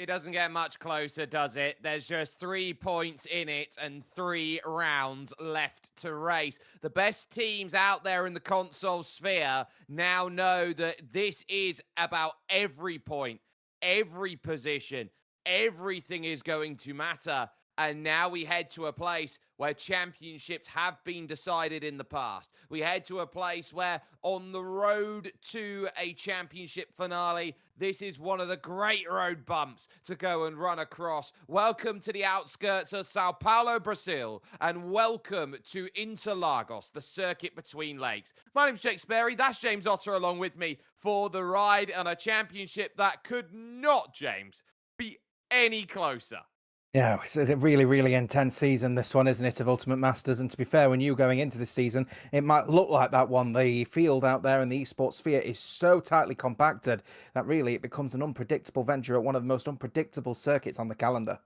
It doesn't get much closer, does it? There's just 3 points in it and 3 rounds left to race. The best teams out there in the console sphere now know that this is about every point, every position, everything is going to matter. And now we head to a place where championships have been decided in the past. We head to a place where, on the road to a championship finale, this is one of the great road bumps to go and run across. Welcome to the outskirts of Sao Paulo, Brazil, and welcome to Interlagos, the circuit between lakes. My name's Jake Sperry. That's James Otter along with me for the ride on a championship that could not, James, be any closer. Yeah, it's a really, really intense season, this one, isn't it, of Ultimate Masters? And to be fair, when you going into this season, it might look like that one. The field out there in the esports sphere is so tightly compacted that really it becomes an unpredictable venture at one of the most unpredictable circuits on the calendar.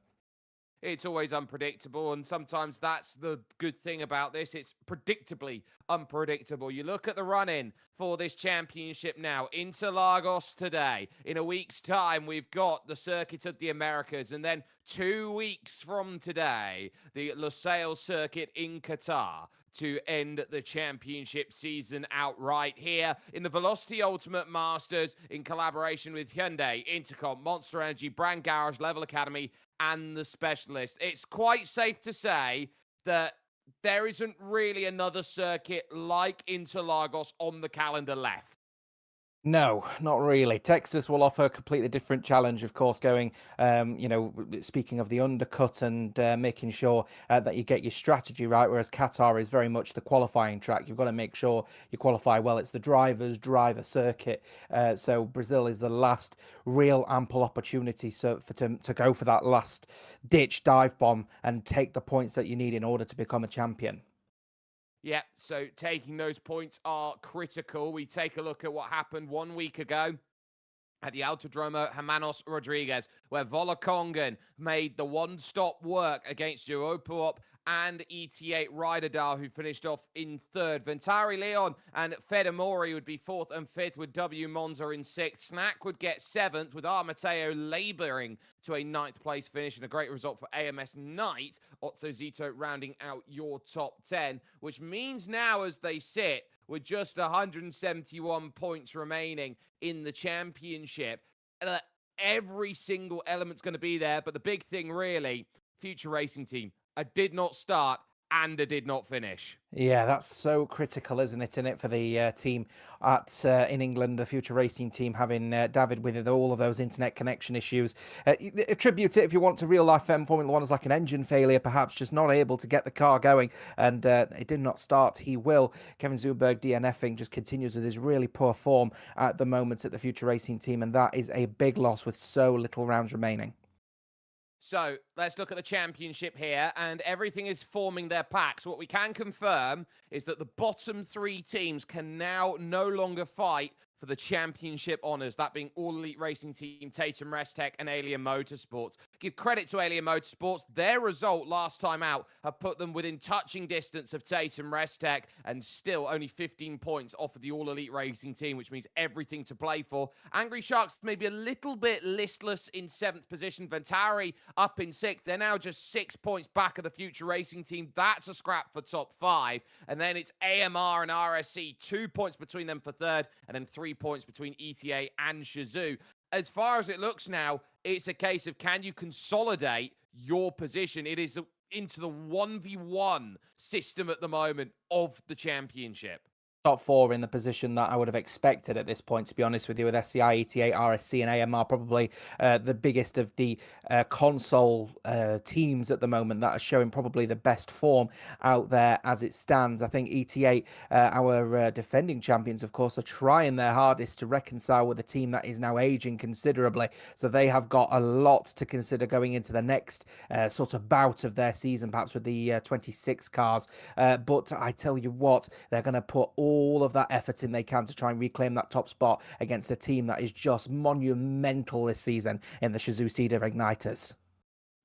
It's always unpredictable, and sometimes that's the good thing about this. It's predictably unpredictable. You look at the run-in for this championship now. Interlagos today. In a week's time, we've got the Circuit of the Americas, and then 2 weeks from today, the Lusail Circuit in Qatar to end the championship season outright here in the Velocity Ultimate Masters in collaboration with Hyundai, Intercomp, Monster Energy, Brand Garage, Level Academy, and the Specialist. It's quite safe to say that there isn't really another circuit like Interlagos on the calendar left. No, not really. Texas will offer a completely different challenge, of course, going, speaking of the undercut and making sure that you get your strategy right, whereas Qatar is very much the qualifying track. You've got to make sure you qualify well. It's the driver circuit. So Brazil is the last real ample opportunity to go for that last ditch dive bomb and take the points that you need in order to become a champion. Yeah, so taking those points are critical. We take a look at what happened 1 week ago at the Autodromo Hermanos Rodriguez, where Volakongan made the one-stop work against Europoop and ET8 Ryderdal, who finished off in third. Ventari Leon and Fedamori would be fourth and fifth, with W Monza in sixth. Snack would get seventh, with R. Mateo labouring to a ninth place finish, and a great result for AMS Knight. Otto Zito rounding out your top 10, which means now, as they sit, with just 171 points remaining in the championship, every single element's going to be there. But the big thing, really, Future Racing Team, a did not start and a did not finish. Yeah, that's so critical, isn't it, in it for the team in England, the Future Racing Team, having David with all of those internet connection issues. Attribute it, if you want, to real-life Formula One as like an engine failure, perhaps just not able to get the car going, and it did not start. He will. Kevin Zuberg DNFing just continues with his really poor form at the moment at the Future Racing Team, and that is a big loss with so little rounds remaining. So let's look at the championship here, and everything is forming their packs. What we can confirm is that the bottom three teams can now no longer fight for the championship honours, that being All Elite Racing Team, Tatum Restech, and Alien Motorsports. Give credit to Alien Motorsports. Their result last time out have put them within touching distance of Tatum Restech, and still only 15 points off of the All Elite Racing Team, which means everything to play for. Angry Sharks maybe a little bit listless in 7th position. Ventari up in 6th. They're now just 6 points back of the Future Racing Team. That's a scrap for top 5. And then it's AMR and RSC, 2 points between them for 3rd, and then 3 points between ETA and Shazoo. As far as it looks now, it's a case of, can you consolidate your position? It is into the 1v1 system at the moment of the championship. Top four in the position that I would have expected at this point, to be honest with you, with SCI, ETA, RSC, and AMR probably the biggest of the console teams at the moment that are showing probably the best form out there as it stands. I think ETA, our defending champions, of course, are trying their hardest to reconcile with a team that is now aging considerably. So they have got a lot to consider going into the next sort of bout of their season, perhaps with the 26 cars. But I tell you what, they're going to put all of that effort in they can to try and reclaim that top spot against a team that is just monumental this season in the Shazoo Cedar Igniters.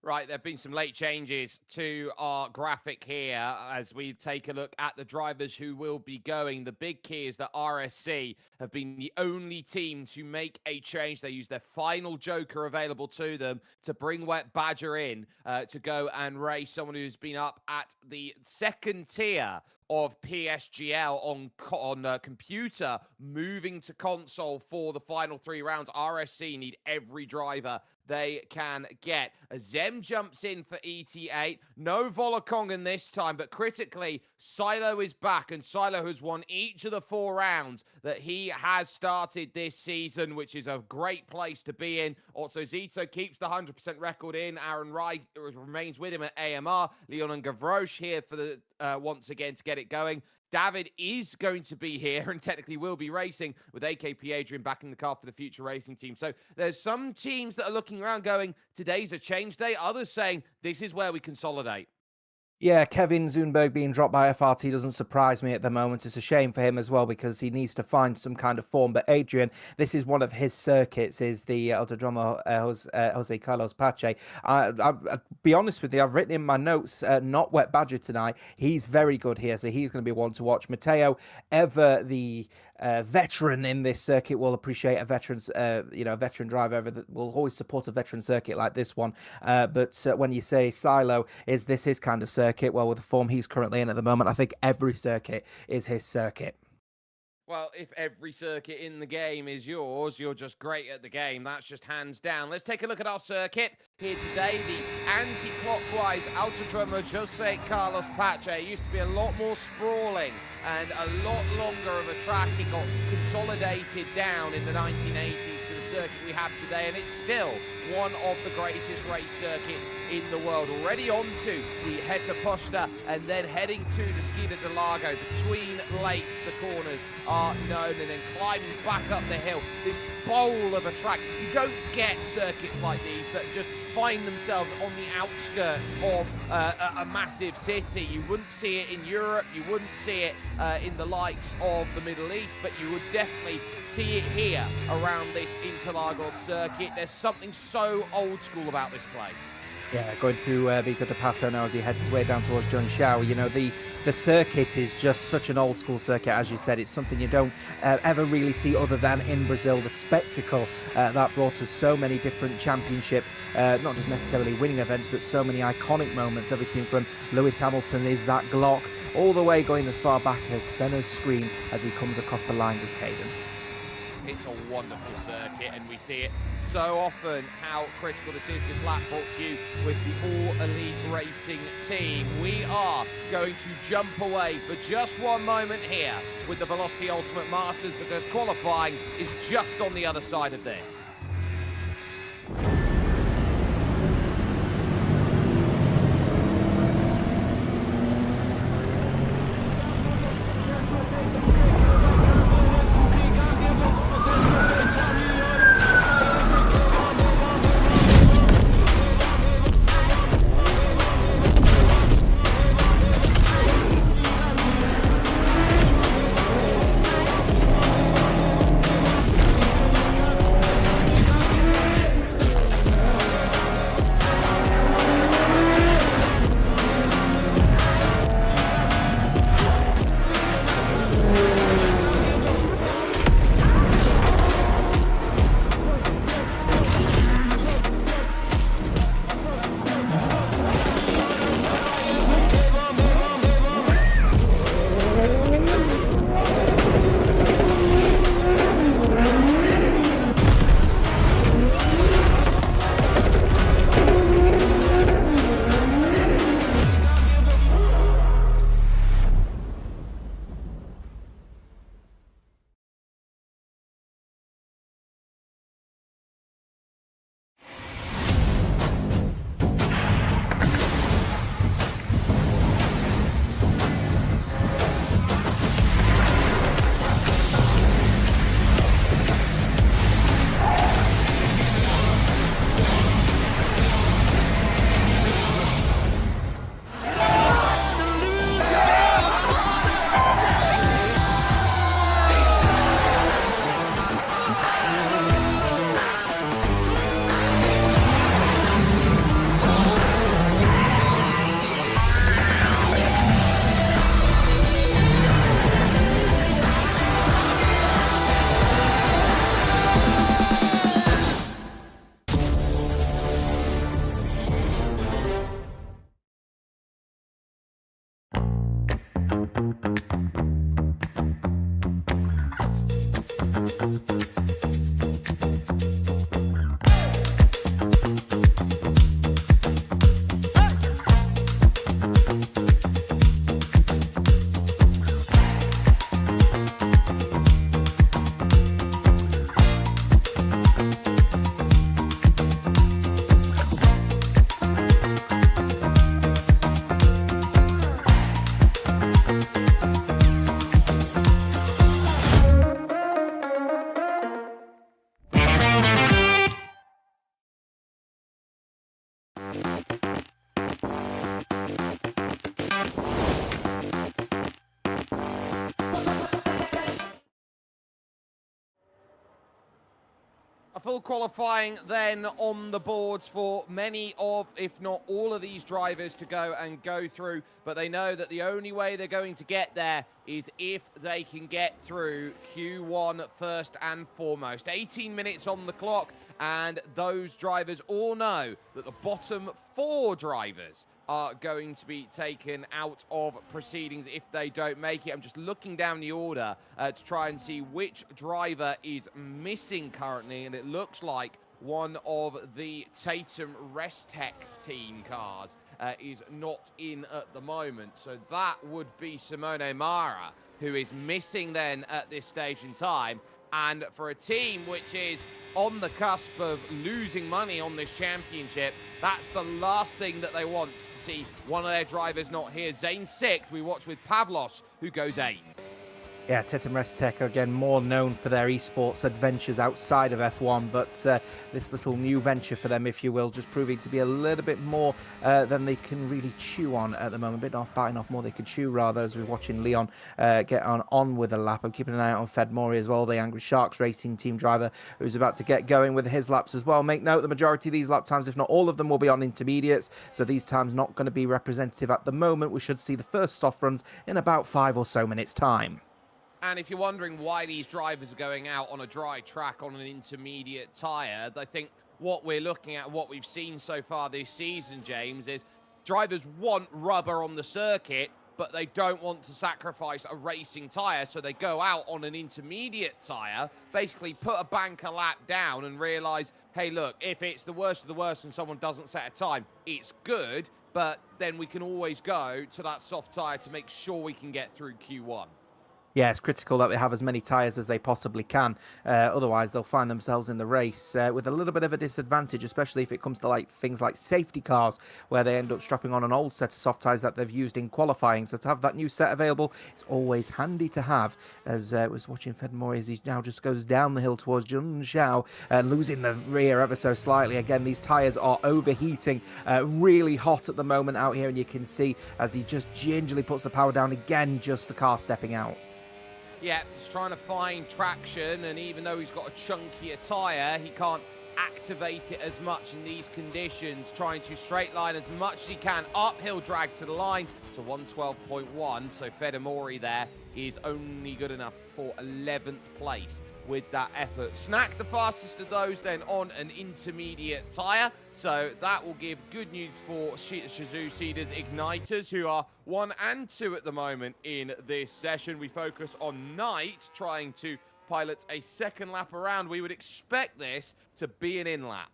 Right, there have been some late changes to our graphic here as we take a look at the drivers who will be going. The big key is that RSC have been the only team to make a change. They used their final joker available to them to bring Wet Badger in to go and race someone who's been up at the second tier of PSGL on computer, moving to console for the final 3 rounds. RSC need every driver they can get. Zem jumps in for ET8. No Volakongan this time, but critically, Silo is back, and Silo has won each of the 4 rounds that he has started this season, which is a great place to be in. Also, Zito keeps the 100% record in. Aaron Wright remains with him at AMR. Leon and Gavroche here for the once again to get it going. David is going to be here and technically will be racing with AKP Adrian back in the car for the future racing team. So there's some teams that are looking around going, today's a change day. Others saying, this is where we consolidate. Yeah, Kevin Zunberg being dropped by FRT doesn't surprise me at the moment. It's a shame for him as well because he needs to find some kind of form. But Adrian, this is one of his circuits, is the Autodromo Jose Carlos Pache. I'll be honest with you, I've written in my notes, not Wet Badger tonight. He's very good here, so he's going to be one to watch. Mateo, ever the veteran in this circuit, will appreciate a veteran's, a veteran driver that will always support a veteran circuit like this one. But when you say Silo, is this his kind of circuit? Well, with the form he's currently in at the moment, I think every circuit is his circuit. Well, if every circuit in the game is yours, you're just great at the game. That's just hands down. Let's take a look at our circuit here today. The anti-clockwise Autodromo Jose Carlos Pache. It used to be a lot more sprawling and a lot longer of a track. It got consolidated down in the 1980s to the circuit we have today, and it's still one of the greatest race circuits in the world. Already onto the Heta Posta and then heading to the Skida de Lago. Between lakes, the corners are known, and then climbing back up the hill. This bowl of a track. You don't get circuits like these that just find themselves on the outskirts of a massive city. You wouldn't see it in Europe, you wouldn't see it in the likes of the Middle East, but you would definitely see it here around this Interlagos circuit. There's something so old school about this place. Yeah, going through Vico de Pato now as he heads his way down towards Junshao. You know, the circuit is just such an old school circuit, as you said. It's something you don't ever really see other than in Brazil. The spectacle that brought us so many different championship, not just necessarily winning events, but so many iconic moments. Everything from Lewis Hamilton is that Glock, all the way going as far back as Senna's scream as he comes across the line as Caden. It's a wonderful circuit, and we see it so often how critical this is. This lap brought to you with the All Elite Racing team. We are going to jump away for just one moment here with the Velocity Ultimate Masters, because qualifying is just on the other side of this. A full qualifying then on the boards for many of, if not all of these drivers to go through, but they know that the only way they're going to get there is if they can get through Q1 first and foremost. 18 minutes on the clock, and those drivers all know that the bottom 4 drivers are going to be taken out of proceedings if they don't make it. I'm just looking down the order to try and see which driver is missing currently, and it looks like one of the Tatum Restec team cars is not in at the moment. So that would be Simone Mara, who is missing then at this stage in time. And for a team which is on the cusp of losing money on this championship, that's the last thing that they want, to see one of their drivers not here. Zane's 6th, we watch with Pavlos, who goes 8th. Yeah, Tatum Restec, again, more known for their esports adventures outside of F1, but this little new venture for them, if you will, just proving to be a little bit more than they can really chew on at the moment. A bit off, biting off more they can chew, rather, as we're watching Leon get on with a lap. I'm keeping an eye out on Fed Mori as well, the Angry Sharks Racing team driver, who's about to get going with his laps as well. Make note, the majority of these lap times, if not all of them, will be on intermediates, so these times not going to be representative at the moment. We should see the first soft runs in about 5 or so minutes' time. And if you're wondering why these drivers are going out on a dry track on an intermediate tyre, I think what we're looking at, what we've seen so far this season, James, is drivers want rubber on the circuit, but they don't want to sacrifice a racing tyre, so they go out on an intermediate tyre, basically put a banker lap down and realise, hey, look, if it's the worst of the worst and someone doesn't set a time, it's good, but then we can always go to that soft tyre to make sure we can get through Q1. Yeah, it's critical that they have as many tyres as they possibly can. Otherwise, they'll find themselves in the race with a little bit of a disadvantage, especially if it comes to things like safety cars, where they end up strapping on an old set of soft tyres that they've used in qualifying. So to have that new set available, it's always handy to have. As I was watching Fed Mori as he now just goes down the hill towards Jun Zhao, losing the rear ever so slightly. Again, these tyres are overheating, really hot at the moment out here, and you can see as he just gingerly puts the power down again, just the car stepping out. Yeah, he's trying to find traction, and even though he's got a chunkier tyre, he can't activate it as much in these conditions, trying to straight line as much as he can. Uphill drag to the line to 112.1, so Fedamori there is only good enough for 11th place with that effort. Snack the fastest of those then on an intermediate tyre, so that will give good news for Shizou Cedars Igniters, who are 1 and 2 at the moment in this session. We focus on Knight trying to pilot a second lap around. We would expect this to be an in-lap.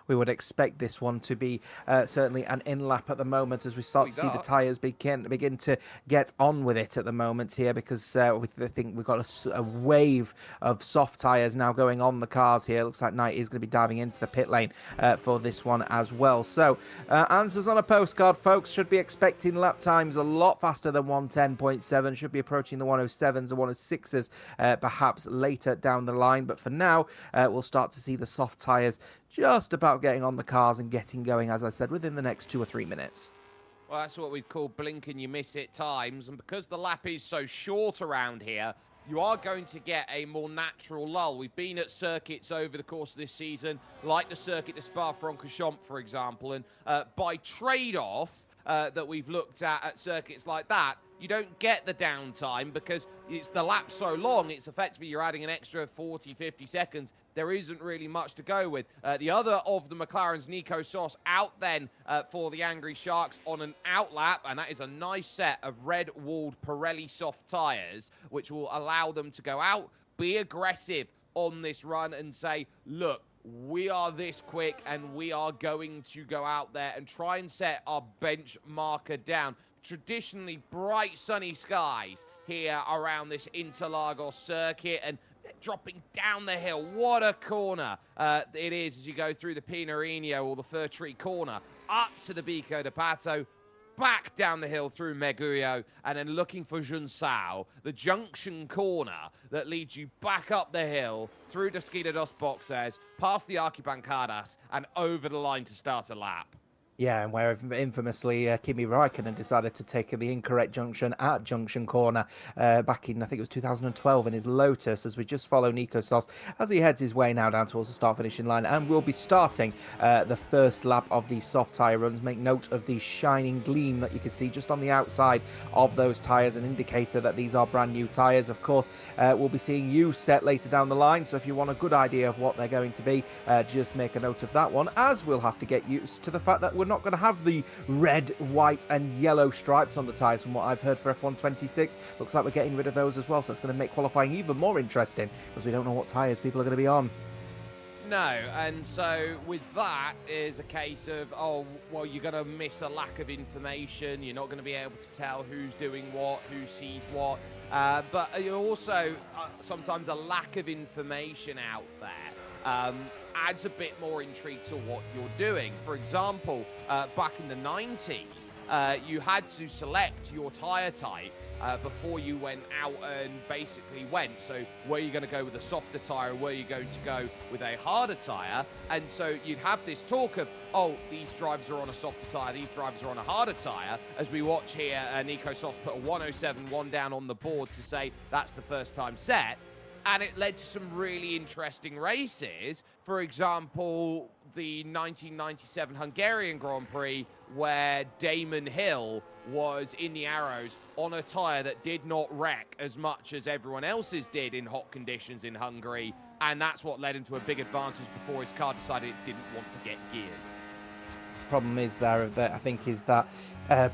We would expect this one to be certainly an in-lap at the moment, as we start to see the tyres begin to get on with it at the moment here, because I think we've got a wave of soft tyres now going on the cars here. Looks like Knight is going to be diving into the pit lane for this one as well. So answers on a postcard, folks. Should be expecting lap times a lot faster than 110.7. Should be approaching the 107s or 106s perhaps later down the line. But for now, we'll start to see the soft tyres just about getting on the cars and getting going, as I said, within the next 2 or 3 minutes. Well, that's what we'd call blink and you miss it times. And because the lap is so short around here, you are going to get a more natural lull. We've been at circuits over the course of this season, like the circuit de Spa-Francorchamps, for example. And by trade-off that we've looked at circuits like that, you don't get the downtime because it's the lap's so long, it's effectively you're adding an extra 40, 50 seconds. There isn't really much to go with. The other of the McLarens, Nico Sauce, out then for the Angry Sharks on an out lap, and that is a nice set of red-walled Pirelli soft tyres, which will allow them to go out, be aggressive on this run and say, look, we are this quick and we are going to go out there and try and set our bench marker down. Traditionally bright sunny skies here around this Interlagos circuit, and dropping down the hill. What a corner it is as you go through the Pinarino or the Fir Tree corner up to the Bico de Pato, back down the hill through Meguro, and then looking for Junsao, the junction corner that leads you back up the hill through Desquita dos Boxes, past the Arquibancadas, and over the line to start a lap. Yeah, and where infamously Kimi Räikkönen decided to take the incorrect junction at Junction Corner back in, I think it was 2012 in his Lotus, as we just follow Nico Sos as he heads his way now down towards the start-finishing line, and we'll be starting the first lap of the soft tyre runs. Make note of the shining gleam that you can see just on the outside of those tyres, an indicator that these are brand new tyres. Of course, we'll be seeing you set later down the line, so if you want a good idea of what they're going to be, just make a note of that one, as we'll have to get used to the fact that we're not going to have the red, white and yellow stripes on the tyres from what I've heard for F126. Looks like we're getting rid of those as well, so it's going to make qualifying even more interesting because we don't know what tyres people are going to be on. No, and so with that is a case of, oh, well, you're going to miss a lack of information. You're not going to be able to tell who's doing what, who sees what. But you also, sometimes a lack of information out there adds a bit more intrigue to what you're doing. For example, back in the 90s, you had to select your tyre type before you went out and basically went. So were you going to go with a softer tyre, or were you going to go with a harder tyre? And so you'd have this talk of, oh, these drivers are on a softer tyre, these drivers are on a harder tyre. As we watch here, Nico Sos put a 107.1 down on the board to say that's the first time set. And it led to some really interesting races. For example, the 1997 Hungarian Grand Prix, where Damon Hill was in the arrows on a tyre that did not wreck as much as everyone else's did in hot conditions in Hungary. And that's what led him to a big advantage before his car decided it didn't want to get gears. Problem is there, that I think, is that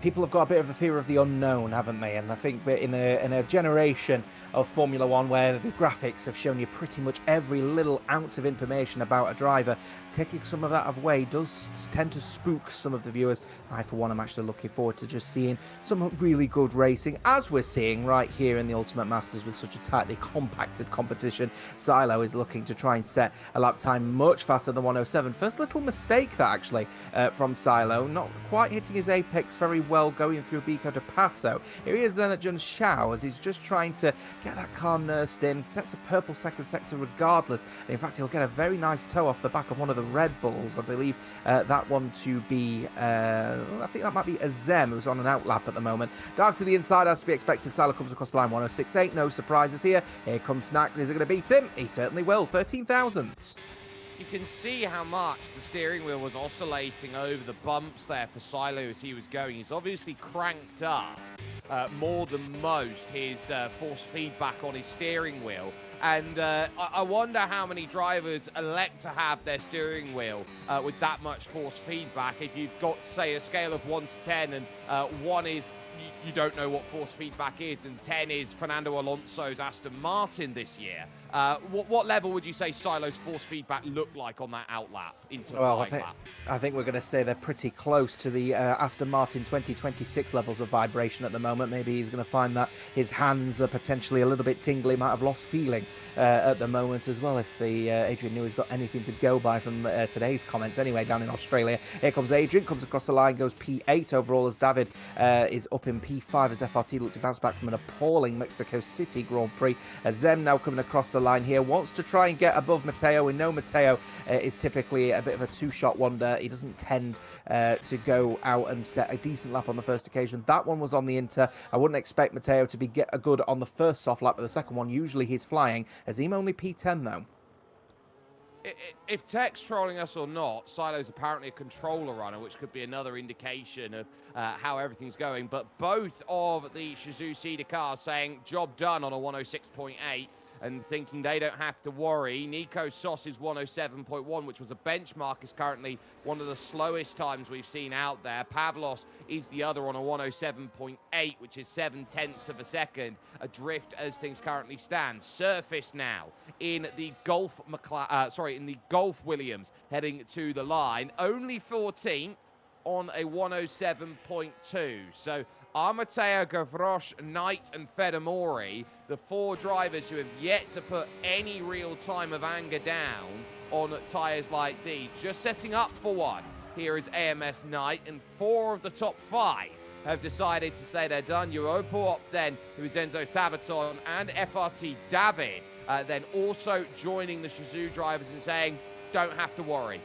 people have got a bit of a fear of the unknown, haven't they? And I think we're in a generation of Formula One where the graphics have shown you pretty much every little ounce of information about a driver. Taking some of that away does tend to spook some of the viewers. I, for one, am actually looking forward to just seeing some really good racing, as we're seeing right here in the Ultimate Masters with such a tightly compacted competition. Silo is looking to try and set a lap time much faster than 107. First little mistake that actually from Silo, not quite hitting his apex very well going through Bico de Pato. Here he is then at Junsao as he's just trying to get that car nursed in, sets a purple second sector regardless. And in fact, he'll get a very nice toe off the back of one of the Red Bulls. I believe that one to be, I think that might be Azem, who's on an outlap at the moment. Dives to the inside as to be expected. Silo comes across the line, 106.8. No surprises here. Here comes Snack. Is it going to beat him? He certainly will. 13 thousandths. You can see how much the steering wheel was oscillating over the bumps there for Silo as he was going. He's obviously cranked up more than most his force feedback on his steering wheel. And I wonder how many drivers elect to have their steering wheel with that much force feedback. If you've got, say, a scale of 1 to 10, and 1 is you don't know what force feedback is, and 10 is Fernando Alonso's Aston Martin this year. What level would you say Silo's force feedback looked like on that outlap into the lap? I think we're going to say they're pretty close to the Aston Martin 2026 levels of vibration at the moment. Maybe he's going to find that his hands are potentially a little bit tingly, might have lost feeling at the moment as well, if the Adrian Newey's got anything to go by from today's comments. Anyway, down in Australia, here comes Adrian, comes across the line, goes P8 overall as David is up in P5 as FRT look to bounce back from an appalling Mexico City Grand Prix. Zem now coming across the line here, wants to try and get above Mateo. We know Mateo is typically a bit of a two-shot wonder. He doesn't tend to go out and set a decent lap on the first occasion. That one was on the Inter. I wouldn't expect Mateo to be a good on the first soft lap, but the second one, usually he's flying. Azim only P10 though. If Tech's trolling us or not, Silo's apparently a controller runner, which could be another indication of how everything's going. But both of the Suzuki cars saying job done on a 106.8. and thinking they don't have to worry. Nico Soss's 107.1, which was a benchmark, is currently one of the slowest times we've seen out there. Pavlos is the other on a 107.8, which is 7/10 of a second adrift as things currently stand. Surface now in the Golf Williams heading to the line, only 14th on a 107.2. So Amateo, Gavroche, Knight, and Fedamori, the 4 drivers who have yet to put any real time of anger down on tyres like these. Just setting up for one. Here is AMS Knight, and 4 of the top 5 have decided to say they're done. Europoop then, who's Enzo Sabaton, and FRT David, then also joining the Shazoo drivers and saying, don't have to worry.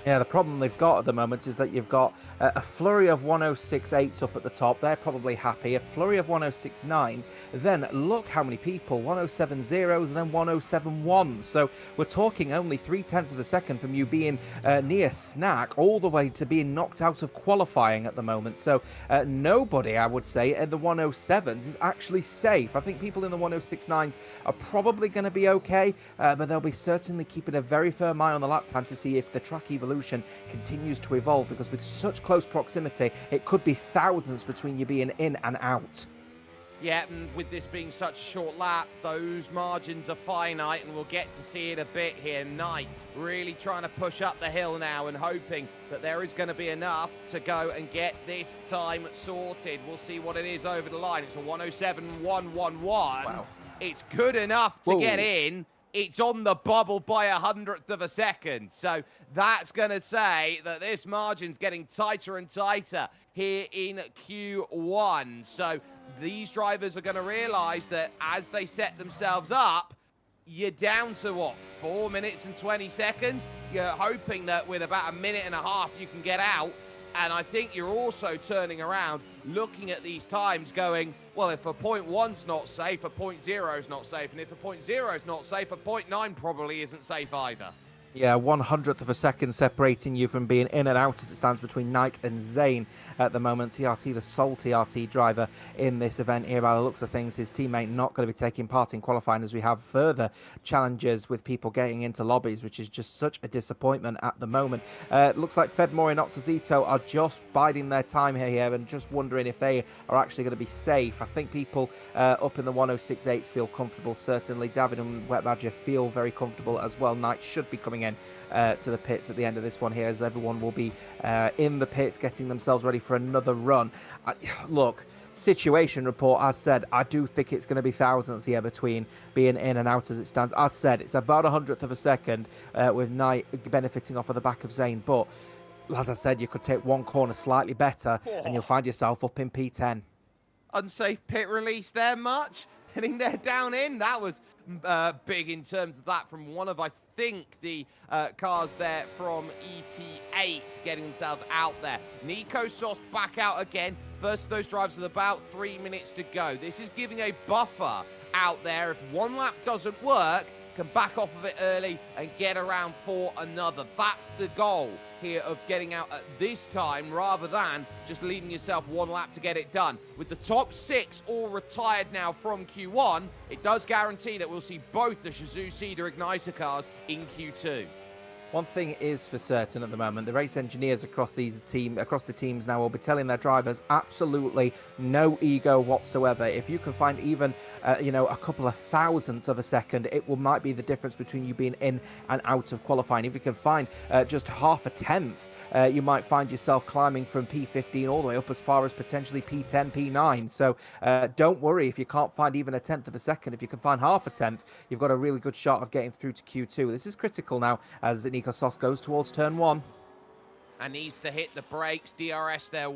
Yeah, the problem they've got at the moment is that you've got a flurry of 106.8s up at the top. They're probably happy. A flurry of 106.9s. Then look how many people. 107.0s and then 107.1s. So we're talking only 0.3 of a second from you being near snack all the way to being knocked out of qualifying at the moment. So nobody, I would say, in the 107s is actually safe. I think people in the 106.9s are probably going to be okay, but they'll be certainly keeping a very firm eye on the lap times to see if the track evolution continues to evolve, because with such close proximity it could be thousands between you being in and out. Yeah, and with this being such a short lap, those margins are finite, and we'll get to see it a bit here. Knight really trying to push up the hill now and hoping that there is going to be enough to go and get this time sorted. We'll see what it is over the line. It's a 107.111. Wow. It's good enough to get in. It's on the bubble by 100th of a second. So that's going to say that this margin's getting tighter and tighter here in Q1. So these drivers are going to realize that as they set themselves up, you're down to, what, 4 minutes and 20 seconds? You're hoping that with about 1.5 minutes you can get out. And I think you're also turning around, looking at these times going, well, if a 0.1's not safe, a 0.0's not safe. And if a 0.0's not safe, a 0.9 probably isn't safe either. Yeah, 100th of a second separating you from being in and out as it stands between Knight and Zane at the moment. TRT, the sole TRT driver in this event here. By the looks of things, his teammate not going to be taking part in qualifying, as we have further challenges with people getting into lobbies, which is just such a disappointment at the moment. Looks like Fedmore and Otsazito are just biding their time here and just wondering if they are actually going to be safe. I think people up in the 106.8s feel comfortable, certainly. David and Wet Badger feel very comfortable as well. Knight should be coming in to the pits at the end of this one here, as everyone will be in the pits getting themselves ready for another run. Look, situation report, as said, I do think it's going to be thousands here between being in and out as it stands. As said, it's about 100th of a second with Knight benefiting off of the back of Zane, but as I said, you could take one corner slightly better and you'll find yourself up in P10. Unsafe pit release there, much? Heading there down in. That was big in terms of that from one of, I think, the cars there from ET8 getting themselves out there. Nico Sos back out again. First of those drives with about 3 minutes to go. This is giving a buffer out there. If one lap doesn't work, can back off of it early and get around for another. That's the goal here of getting out at this time, rather than just leaving yourself one lap to get it done. With the top 6 all retired now from Q1, it does guarantee that we'll see both the Shazoo Cedar Igniter cars in Q2. One thing is for certain at the moment, the race engineers across the teams now will be telling their drivers absolutely no ego whatsoever. If you can find even a couple of thousandths of a second, might be the difference between you being in and out of qualifying. If you can find just half a tenth, you might find yourself climbing from P15 all the way up as far as potentially P10, P9. So don't worry if you can't find even a tenth of a second. If you can find half a tenth, you've got a really good shot of getting through to Q2. This is critical now as Nico Sos goes towards turn 1. And needs to hit the brakes. DRS there,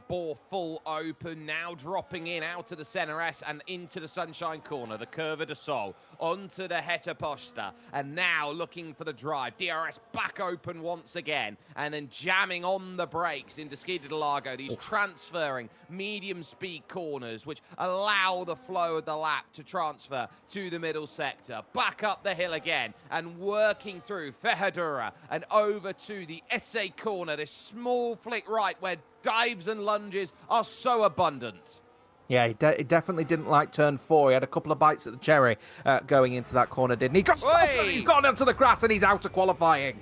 bore full open, now dropping in out to the center S and into the Sunshine Corner, the Curva de Sol, onto the Heta Posta, and now looking for the drive. DRS back open once again, and then jamming on the brakes into Skida de Largo. These transferring medium speed corners, which allow the flow of the lap to transfer to the middle sector. Back up the hill again, and working through Ferradura, and over to the SA Corner, this small flick right where dives and lunges are so abundant. Yeah, he definitely didn't like turn 4. He had a couple of bites at the cherry going into that corner, didn't he? He's gone onto the grass and he's out of qualifying.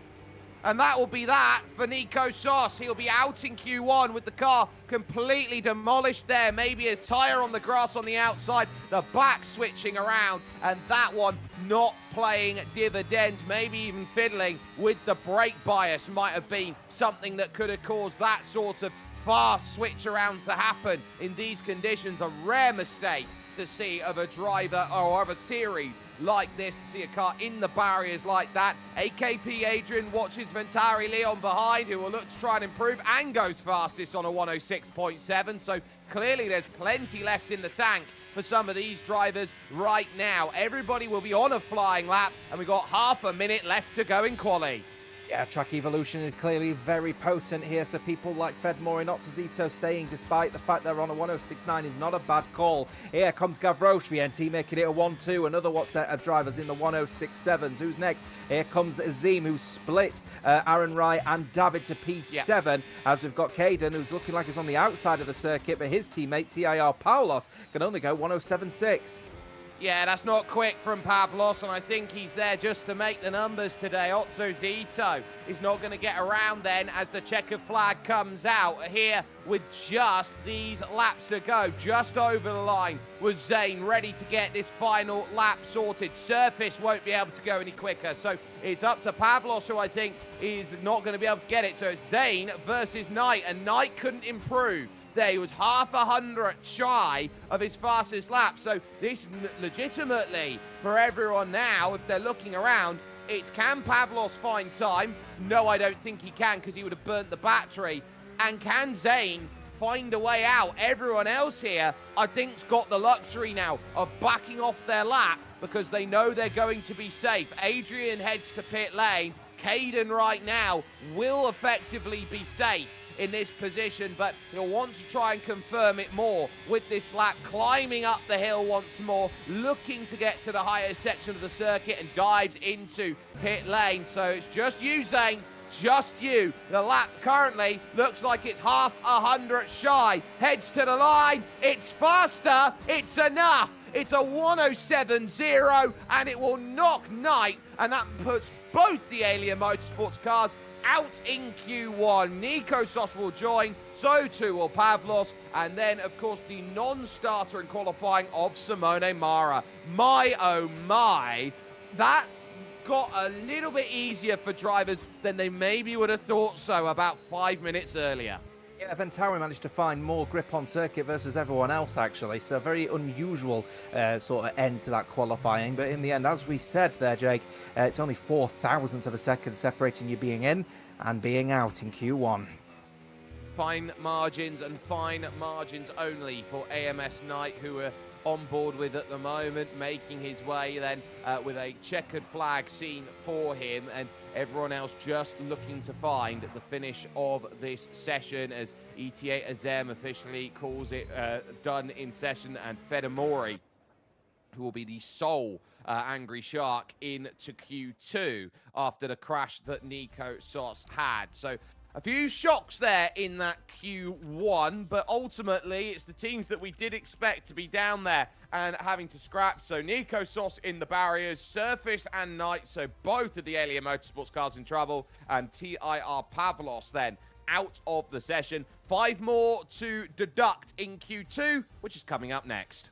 And that will be that for Nico Sos. He'll be out in Q1 with the car completely demolished there. Maybe a tyre on the grass on the outside, the back switching around, and that one not playing dividends, maybe even fiddling with the brake bias might have been something that could have caused that sort of fast switch around to happen in these conditions. A rare mistake to see of a driver or of a series like this, to see a car in the barriers like that. AKP Adrian watches Ventari Leon behind, who will look to try and improve and goes fastest on a 106.7. So clearly there's plenty left in the tank for some of these drivers right now. Everybody will be on a flying lap, and we've got half a minute left to go in quali. Yeah, track evolution is clearly very potent here, so people like Fedmore and Otsuzito staying despite the fact they're on a 106.9 is not a bad call. Here comes Gavroche, VNT making it a 1-2, another set of drivers in the 106.7s. Who's next? Here comes Azim, who splits Aaron Wright and David to P7, as we've got Caden, who's looking like he's on the outside of the circuit, but his teammate, TIR Paulos, can only go 107.6. Yeah, that's not quick from Pavlos, and I think he's there just to make the numbers today. Otso Zito is not going to get around then as the checkered flag comes out here with just these laps to go. Just over the line was Zane, ready to get this final lap sorted. Surface won't be able to go any quicker, so it's up to Pavlos, who I think is not going to be able to get it. So it's Zane versus Knight, and Knight couldn't improve. There, he was half a hundredth shy of his fastest lap. So this legitimately, for everyone now, if they're looking around, it's can Pavlos find time? No, I don't think he can, because he would have burnt the battery. And can Zane find a way out? Everyone else here, I think, has got the luxury now of backing off their lap because they know they're going to be safe. Adrian heads to pit lane. Caden right now will effectively be safe in this position, but he'll want to try and confirm it more with this lap, climbing up the hill once more, looking to get to the highest section of the circuit, and dives into pit lane. So it's just you, Zane, just you. The lap currently looks like it's half a hundredth shy. Heads to the line, it's faster, it's enough. It's a 107.0, and it will knock Knight, and that puts both the Alien Motorsports cars out in Q1. Nico Sos will join, so too will Pavlos, and then, of course, the non-starter in qualifying of Simone Mara. My, oh my, that got a little bit easier for drivers than they maybe would have thought so about 5 minutes earlier. Yeah, Ventari managed to find more grip on circuit versus everyone else, actually. So very unusual sort of end to that qualifying. But in the end, as we said there, Jake, it's only 0.004 of a second separating you being in and being out in Q1. Fine margins and fine margins only for AMS Knight, who are on board with at the moment, making his way then with a checkered flag seen for him, and everyone else just looking to find the finish of this session as ETA Azem officially calls it done in session, and Fedamori, who will be the sole Angry Shark into Q2 after the crash that Nico Sos had. So a few shocks there in that Q1, but ultimately it's the teams that we did expect to be down there and having to scrap. So Nico Sos in the barriers, Surface and Knight, so both of the Alien Motorsports cars in trouble, and TIR Pavlos then out of the session. 5 more to deduct in Q2, which is coming up next.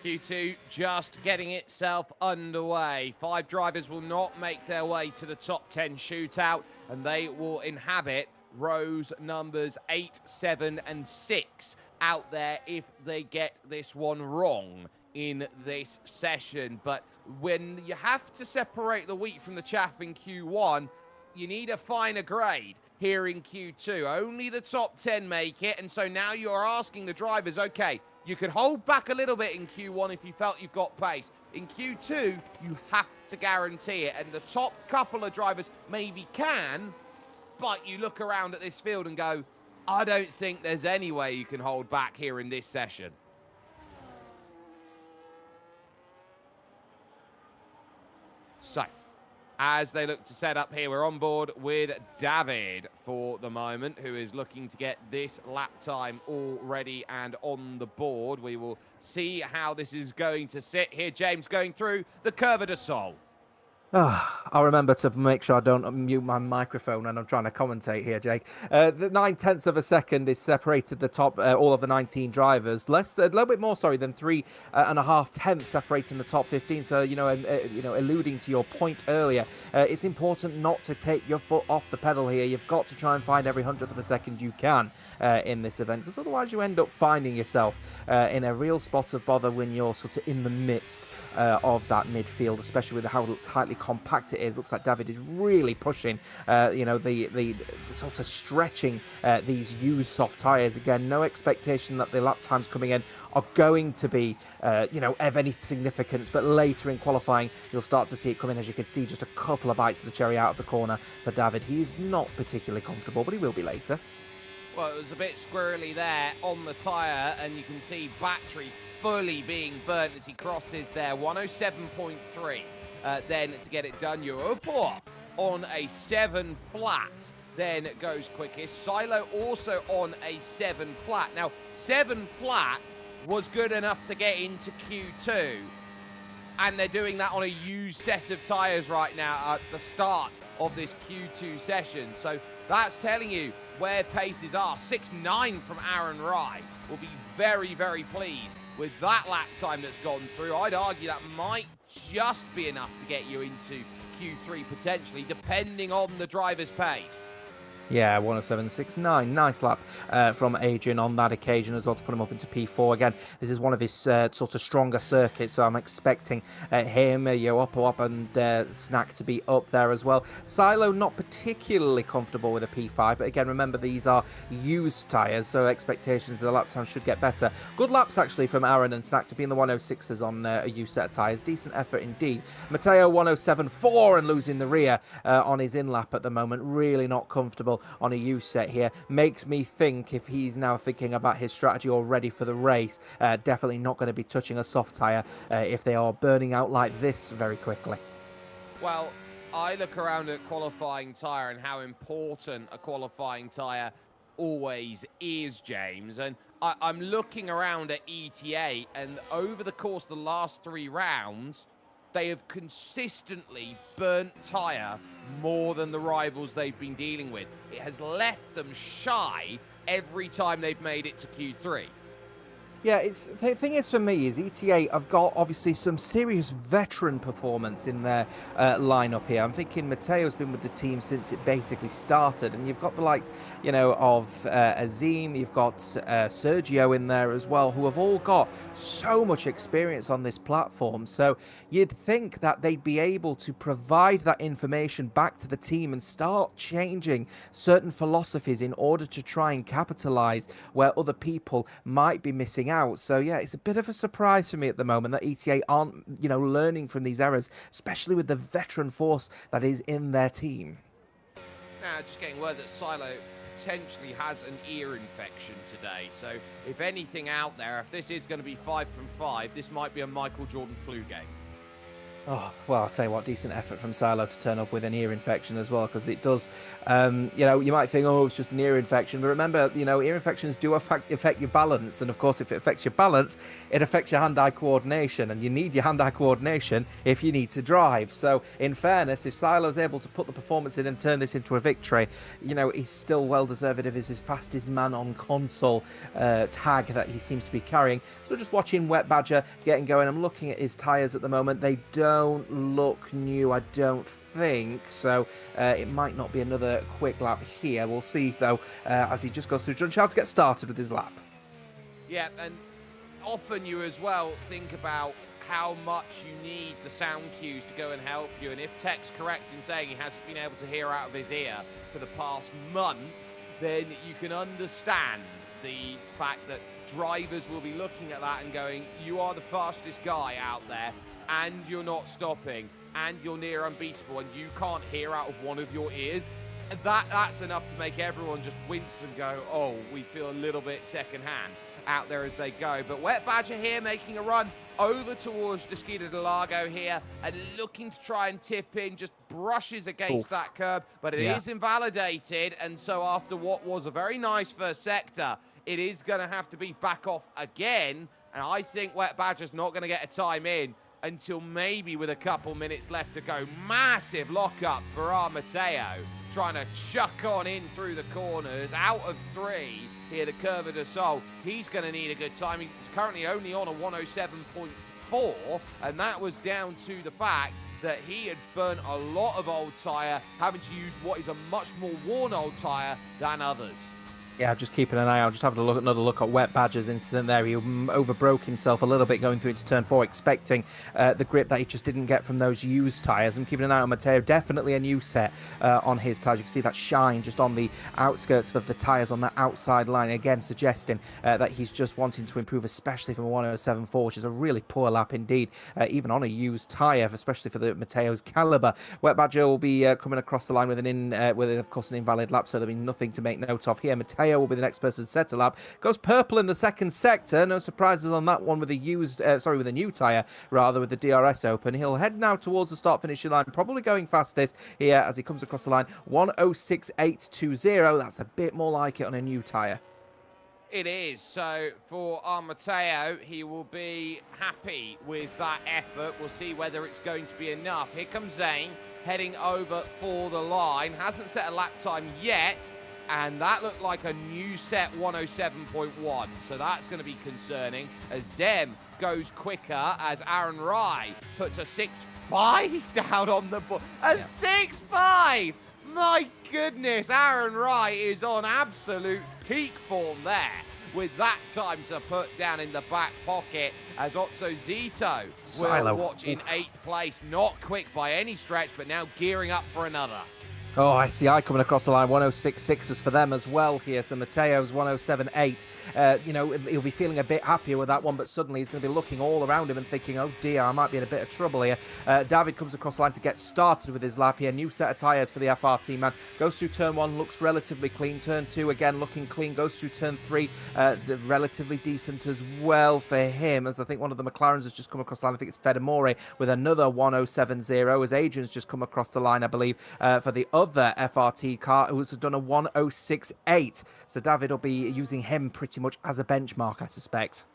Q2 just getting itself underway. 5 drivers will not make their way to the top 10 shootout, and they will inhabit rows numbers 8, 7, and 6 out there if they get this one wrong in this session. But when you have to separate the wheat from the chaff in Q1, you need a finer grade here in Q2. Only the top 10 make it, and so now you're asking the drivers, okay, you could hold back a little bit in Q1 if you felt you've got pace. In Q2, you have to guarantee it, and the top couple of drivers maybe can, but you look around at this field and go, I don't think there's any way you can hold back here in this session. So, as they look to set up here, we're on board with David for the moment, who is looking to get this lap time all ready and on the board. We will see how this is going to sit here. James going through the Curva de Sol. I'll remember to make sure I don't unmute my microphone when I'm trying to commentate here, Jake. The 9/10 of a second is separated the top, all of the 19 drivers. A little bit more, sorry, than 3.5 tenths separating the top 15. So, alluding to your point earlier, it's important not to take your foot off the pedal here. You've got to try and find every 100th of a second you can in this event, because otherwise you end up finding yourself in a real spot of bother when you're sort of in the midst of that midfield, especially with how tightly compact it is. Looks like David is really pushing, the sort of stretching these used soft tyres. Again, no expectation that the lap times coming in are going to be, of any significance, but later in qualifying, you'll start to see it come in. As you can see, just a couple of bites of the cherry out of the corner for David. He's not particularly comfortable, but he will be later. Well, it was a bit squirrely there on the tyre, and you can see battery fully being burnt as he crosses there. 107.3 then to get it done. Europa on a 7 flat then goes quickest. Silo also on a 7 flat. Now, 7 flat was good enough to get into Q2, and they're doing that on a used set of tyres right now at the start of this Q2 session. So that's telling you where paces are. 6.9 from Aaron Rye will be very, very pleased with that lap time that's gone through. I'd argue that might just be enough to get you into Q3 potentially, depending on the driver's pace. Yeah, 107.69. Nice lap from Adrian on that occasion as well to put him up into P4. Again, this is one of his sort of stronger circuits, so I'm expecting him, Oppo and Snack to be up there as well. Silo not particularly comfortable with a P5, but again, remember these are used tyres, so expectations of the lap time should get better. Good laps actually from Aaron and Snack to be in the 106s on a used set of tyres. Decent effort indeed. Matteo 107.4 and losing the rear on his in lap at the moment. Really not comfortable on a used set here. Makes me think if he's now thinking about his strategy already for the race, definitely not going to be touching a soft tyre if they are burning out like this very quickly. Well, I look around at qualifying tyre and how important a qualifying tyre always is, James, and I'm looking around at ETA, and over the course of the last 3 rounds, they have consistently burnt tyre more than the rivals they've been dealing with. It has left them shy every time they've made it to Q3. Yeah, the thing is for me is ETA have got obviously some serious veteran performance in their lineup here. I'm thinking Matteo's been with the team since it basically started, and you've got the likes, of Azim, you've got Sergio in there as well, who have all got so much experience on this platform. So you'd think that they'd be able to provide that information back to the team and start changing certain philosophies in order to try and capitalize where other people might be missing out. So yeah, it's a bit of a surprise for me at the moment that ETA aren't, learning from these errors, especially with the veteran force that is in their team. Now, just getting word that Silo potentially has an ear infection today. So if anything out there, if this is going to be 5 from 5, this might be a Michael Jordan flu game. Oh, well, I'll tell you what, decent effort from Silo to turn up with an ear infection as well, because it does, you might think, oh, it's just an ear infection. But remember, ear infections do affect your balance. And of course, if it affects your balance, it affects your hand-eye coordination. And you need your hand-eye coordination if you need to drive. So in fairness, if Silo's able to put the performance in and turn this into a victory, he's still well-deserved of his fastest man on console tag that he seems to be carrying. So just watching Wet Badger getting going. I'm looking at his tyres at the moment. They don't look new, I don't think, so it might not be another quick lap here. We'll see, though, as he just goes through Junshao to get started with his lap. Yeah, and often you as well think about how much you need the sound cues to go and help you, and if Tech's correct in saying he hasn't been able to hear out of his ear for the past month, then you can understand the fact that drivers will be looking at that and going, you are the fastest guy out there, and you're not stopping, and you're near unbeatable, and you can't hear out of one of your ears. And that's enough to make everyone just wince and go, oh, we feel a little bit secondhand out there as they go. But Wet Badger here making a run over towards Desquita de Lago here and looking to try and tip in, just brushes against that curb, but it is invalidated. And so after what was a very nice first sector, it is going to have to be back off again. And I think Wet Badger's not going to get a time in until maybe with a couple minutes left to go. Massive lockup for our Mateo, trying to chuck on in through the corners. Out of 3 here, the Curva de Sol. He's going to need a good time. He's currently only on a 107.4, and that was down to the fact that he had burnt a lot of old tyre, having to use what is a much more worn old tyre than others. Yeah, just keeping an eye out, just having another look at Wet Badger's incident there. He overbroke himself a little bit going through into turn 4, expecting the grip that he just didn't get from those used tyres. I'm keeping an eye on Mateo. Definitely a new set on his tyres. You can see that shine just on the outskirts of the tyres on that outside line. Again, suggesting that he's just wanting to improve, especially from a 107.4, which is a really poor lap indeed, even on a used tyre, especially for the Mateo's calibre. Wet Badger will be coming across the line with of course, an invalid lap, so there'll be nothing to make note of here. Mateo will be the next person to set a lap. Goes purple in the second sector. No surprises on that one with a new tyre, rather, with the DRS open. He'll head now towards the start finishing line, probably going fastest here as he comes across the line. 106.820. That's a bit more like it on a new tyre. It is. So for our Mateo, he will be happy with that effort. We'll see whether it's going to be enough. Here comes Zane heading over for the line. Hasn't set a lap time yet, and that looked like a new set 107.1, so that's going to be concerning as Zem goes quicker as Aaron Rye puts a 6.5 down on the board. A 6.5! My goodness, Aaron Rye is on absolute peak form there with that time to put down in the back pocket as Otso Zito will watch in 8th place. Not quick by any stretch, but now gearing up for another. Oh, ICI coming across the line. 106.6 was for them as well here. So Mateo's 107.8. He'll be feeling a bit happier with that one, but suddenly he's going to be looking all around him and thinking, oh dear, I might be in a bit of trouble here. David comes across the line to get started with his lap here. New set of tyres for the FRT man. Goes through turn 1, looks relatively clean. Turn 2, again, looking clean. Goes through turn 3, relatively decent as well for him, as I think one of the McLarens has just come across the line. I think it's Fedamore with another 107.0, as Adrian's just come across the line, I believe, for the other FRT car, who's done a 106.8. So David will be using him pretty much as a benchmark, I suspect.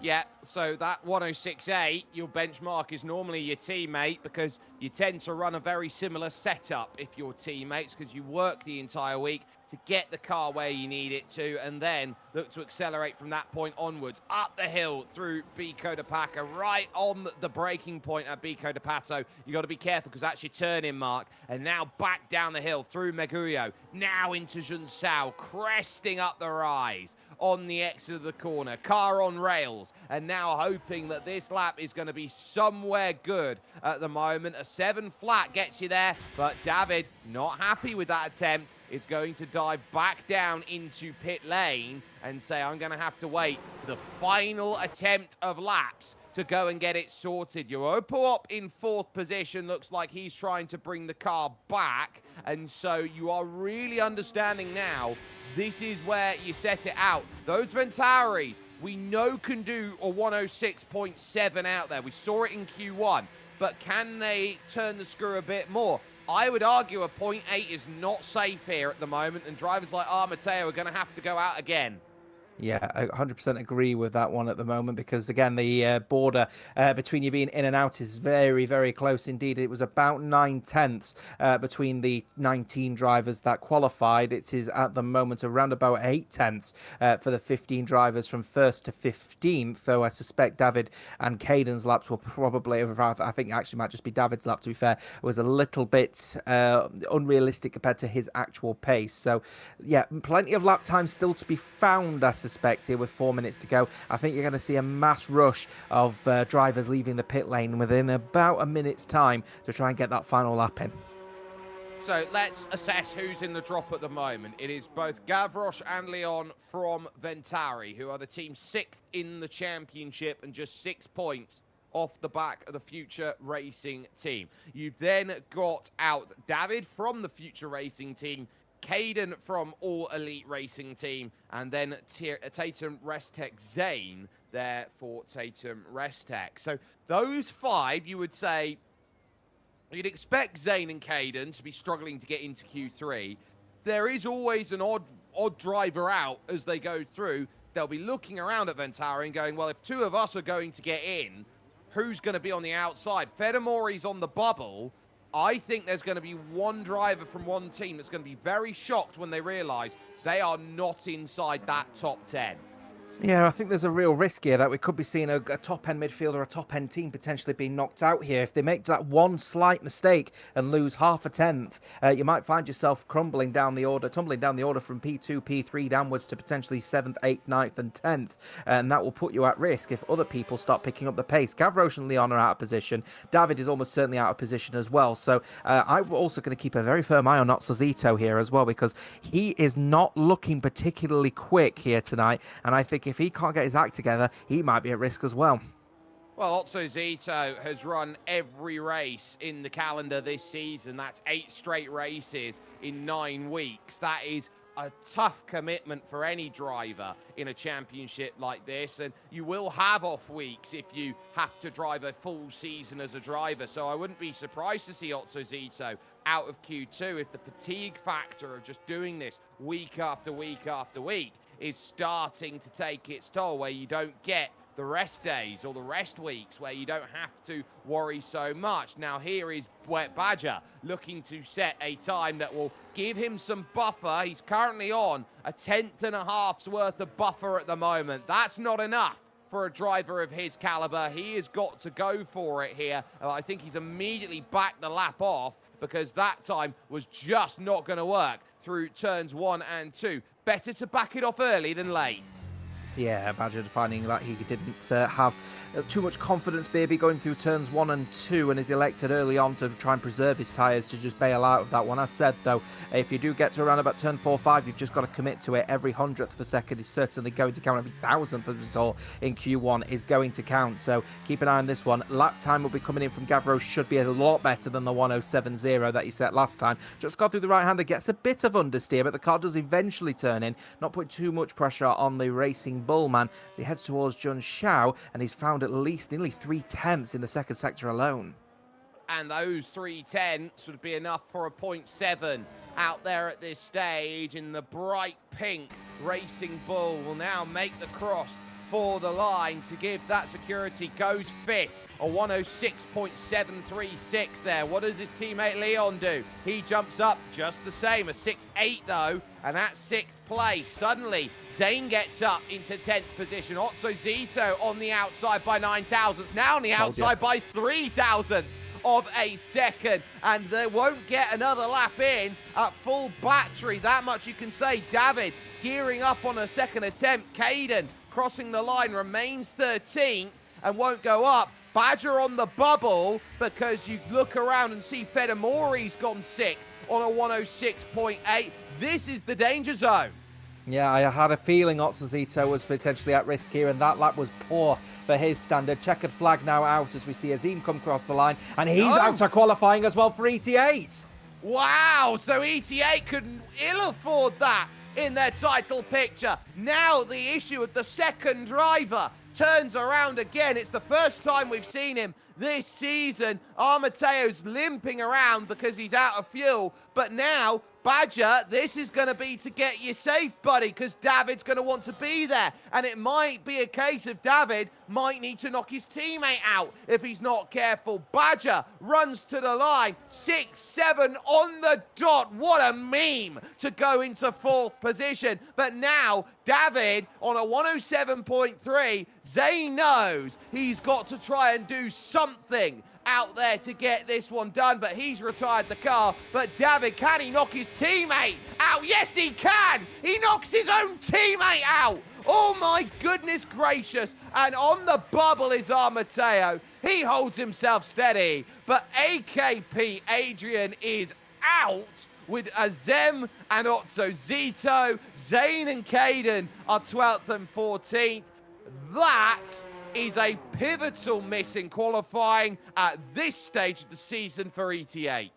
Yeah, so that 106.8, your benchmark is normally your teammate, because you tend to run a very similar setup if you're teammates, because you work the entire week to get the car where you need it to, and then look to accelerate from that point onwards. Up the hill through Bico de Paca, right on the braking point at Bico de Pato. You got to be careful because that's your turn-in mark. And now back down the hill through Meguyo, now into Junsao, cresting up the rise on the exit of the corner. Car on rails, and now hoping that this lap is going to be somewhere good at the moment. A 7 flat gets you there, but David, not happy with that attempt, is going to dive back down into pit lane and say, I'm going to have to wait for the final attempt of laps to go and get it sorted. Europo up in 4th position. Looks like he's trying to bring the car back. And so you are really understanding now, this is where you set it out. Those Ventauris, we know can do a 106.7 out there. We saw it in Q1. but can they turn the screw a bit more? I would argue a .8 is not safe here at the moment, and drivers like Mateo are going to have to go out again. Yeah, I 100% agree with that one at the moment because, again, the border between you being in and out is very, very close indeed. It was about 9/10 between the 19 drivers that qualified. It is at the moment around about 8/10 for the 15 drivers from 1st to 15th, though I suspect David and Caden's laps will probably, I think actually might just be David's lap, to be fair, was a little bit unrealistic compared to his actual pace. So, yeah, plenty of lap time still to be found, I suspect, here with 4 minutes to go. I think you're going to see a mass rush of drivers leaving the pit lane within about a minute's time to try and get that final lap in. So let's assess who's in the drop at the moment. It is both Gavroche and Leon from Ventari, who are the team 6th in the championship and just 6 points off the back of the Future Racing team. You've then got out David from the Future Racing team, Caden from All Elite Racing team, and then Tatum Restec Zane there for Tatum Restec. So those 5, you would say, you'd expect Zane and Caden to be struggling to get into Q3. There is always an odd driver out as they go through. They'll be looking around at Ventari and going, well, if 2 of us are going to get in, who's going to be on the outside? Fedamori's on the bubble. I think there's going to be one driver from one team that's going to be very shocked when they realise they are not inside that top 10. Yeah, I think there's a real risk here that we could be seeing a top-end midfielder, a top-end team potentially being knocked out here. If they make that one slight mistake and lose half a tenth, you might find yourself tumbling down the order from P2, P3 downwards to potentially 7th, 8th, 9th and 10th. And that will put you at risk if other people start picking up the pace. Gavroche and Leon are out of position. David is almost certainly out of position as well. So I'm also going to keep a very firm eye on Otsozito here as well, because he is not looking particularly quick here tonight. And I think if he can't get his act together, he might be at risk as well. Well, Otsozito has run every race in the calendar this season. That's 8 straight races in 9 weeks. That is a tough commitment for any driver in a championship like this, and you will have off weeks if you have to drive a full season as a driver. So I wouldn't be surprised to see Otsozito out of Q2 if the fatigue factor of just doing this week after week after week is starting to take its toll, where you don't get the rest days or the rest weeks where you don't have to worry so much. Now here is Wet Badger looking to set a time that will give him some buffer. He's currently on a 10.5's worth of buffer at the moment. That's not enough for a driver of his caliber. He has got to go for it here. I think he's immediately backed the lap off because that time was just not going to work through turns 1 and 2. Better to back it off early than late. Yeah, Badger finding that he didn't have too much confidence maybe going through turns 1 and 2, and is elected early on to try and preserve his tyres to just bail out of that one. As said, though, if you do get to around about turn 4 5, you've just got to commit to it. Every 100th of a second is certainly going to count. Every 1,000th of a in Q1 is going to count. So keep an eye on this one. Lap time will be coming in from Gavroche. Should be a lot better than the 1:07.0 that he set last time. Just got through the right-hander, gets a bit of understeer, but the car does eventually turn in. Not put too much pressure on the racing Bullman as he heads towards Jun Xiao, and he's found at least nearly 3/10 in the second sector alone. And those 3/10 would be enough for a 0.7 out there at this stage. In the bright pink, Racing Bull will now make the cross for the line to give that security. Goes 5th, a 106.736 there. What does his teammate Leon do? He jumps up just the same, a 6.8 though, and that's 6th place. Suddenly, Zane gets up into 10th position. Otsozito on the outside by 9 thousandths, now on the outside by 3 thousandths of a second, and they won't get another lap in at full battery. That much you can say. David gearing up on a second attempt. Caden crossing the line, remains 13th and won't go up. Badger on the bubble, because you look around and see Fedamori's gone 6th on a 106.8. This is the danger zone. Yeah, I had a feeling Otsozito was potentially at risk here, and that lap was poor for his standard. Checkered flag now out as we see Azim come across the line, and he's out of qualifying as well for ET8. Wow, so ET8 couldn't ill afford that in their title picture. Now the issue of the second driver turns around again. It's the first time we've seen him this season. Armateo's limping around because he's out of fuel, but now Badger, this is going to be to get you safe, buddy, because David's going to want to be there. And it might be a case of David might need to knock his teammate out if he's not careful. Badger runs to the line, 6-7 on the dot. What a meme to go into 4th position. But now David on a 107.3, Zane knows he's got to try and do something out there to get this one done, but he's retired the car. But David, can he knock his teammate out? Yes, he can. He knocks his own teammate out. Oh my goodness gracious. And on the bubble is Armateo. He holds himself steady, but AKP Adrian is out with Azem and Otso Zito. Zane and Caden are 12th and 14th. That is a pivotal miss in qualifying at this stage of the season for ETA.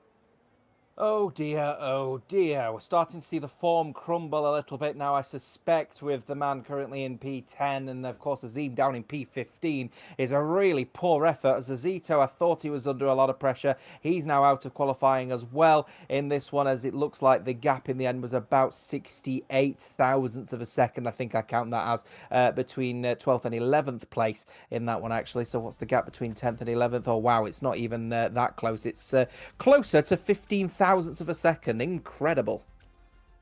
Oh dear, oh dear. We're starting to see the form crumble a little bit now, I suspect, with the man currently in P10 and, of course, Azim down in P15 is a really poor effort. Zazito, I thought he was under a lot of pressure. He's now out of qualifying as well in this one, as it looks like the gap in the end was about 68 thousandths of a second. I think I count that as between 12th and 11th place in that one, actually. So what's the gap between 10th and 11th? Oh, wow, it's not even that close. It's closer to 15,000 thousandths of a second. Incredible.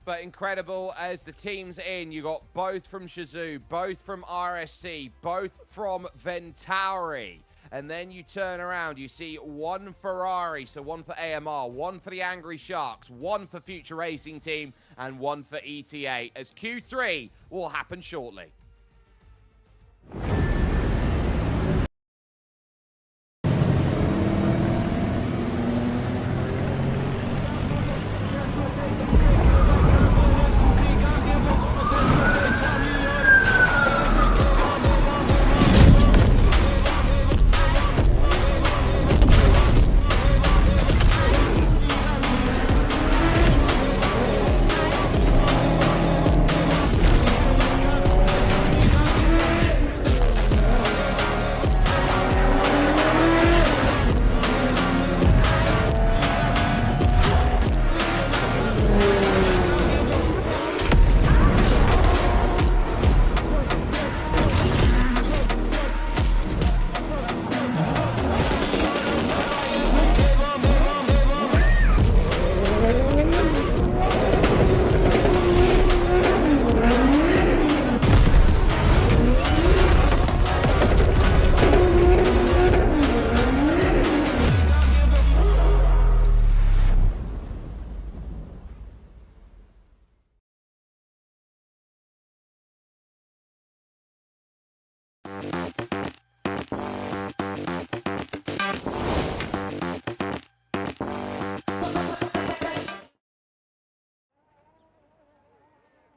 But incredible as the teams in. You got both from Shazoo, both from RSC, both from Ventauri. And then you turn around, you see one Ferrari, so one for AMR, one for the Angry Sharks, one for Future Racing Team, and one for ETA, as Q3 will happen shortly.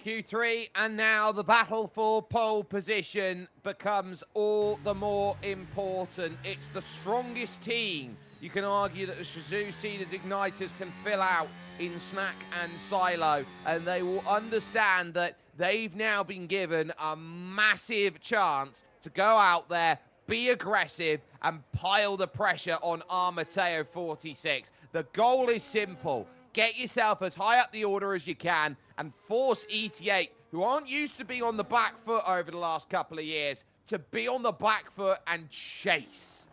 Q3, and now the battle for pole position becomes all the more important. It's the strongest team. You can argue that the Shazoo Seeders Igniters can fill out in Snack and Silo, and they will understand that they've now been given a massive chance to go out there, be aggressive, and pile the pressure on Armateo 46. The goal is simple. Get yourself as high up the order as you can and force ETA, who aren't used to being on the back foot over the last couple of years, to be on the back foot and chase.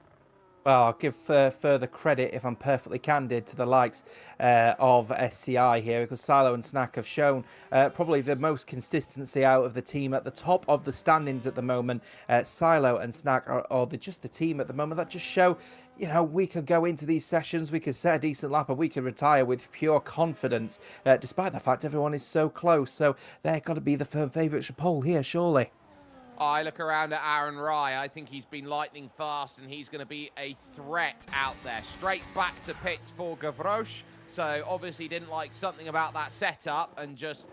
Well, I'll give further credit, if I'm perfectly candid, to the likes of SCI here, because Silo and Snack have shown probably the most consistency out of the team at the top of the standings at the moment. Silo and Snack are just the team at the moment that just show, you know, we could go into these sessions, we could set a decent lap, and we could retire with pure confidence, despite the fact everyone is so close. So they're got to be the firm favourites for pole here, surely. I look around at Aaron Rye. I think he's been lightning fast, and he's going to be a threat out there. Straight back to pits for Gavroche. So obviously didn't like something about that setup, and just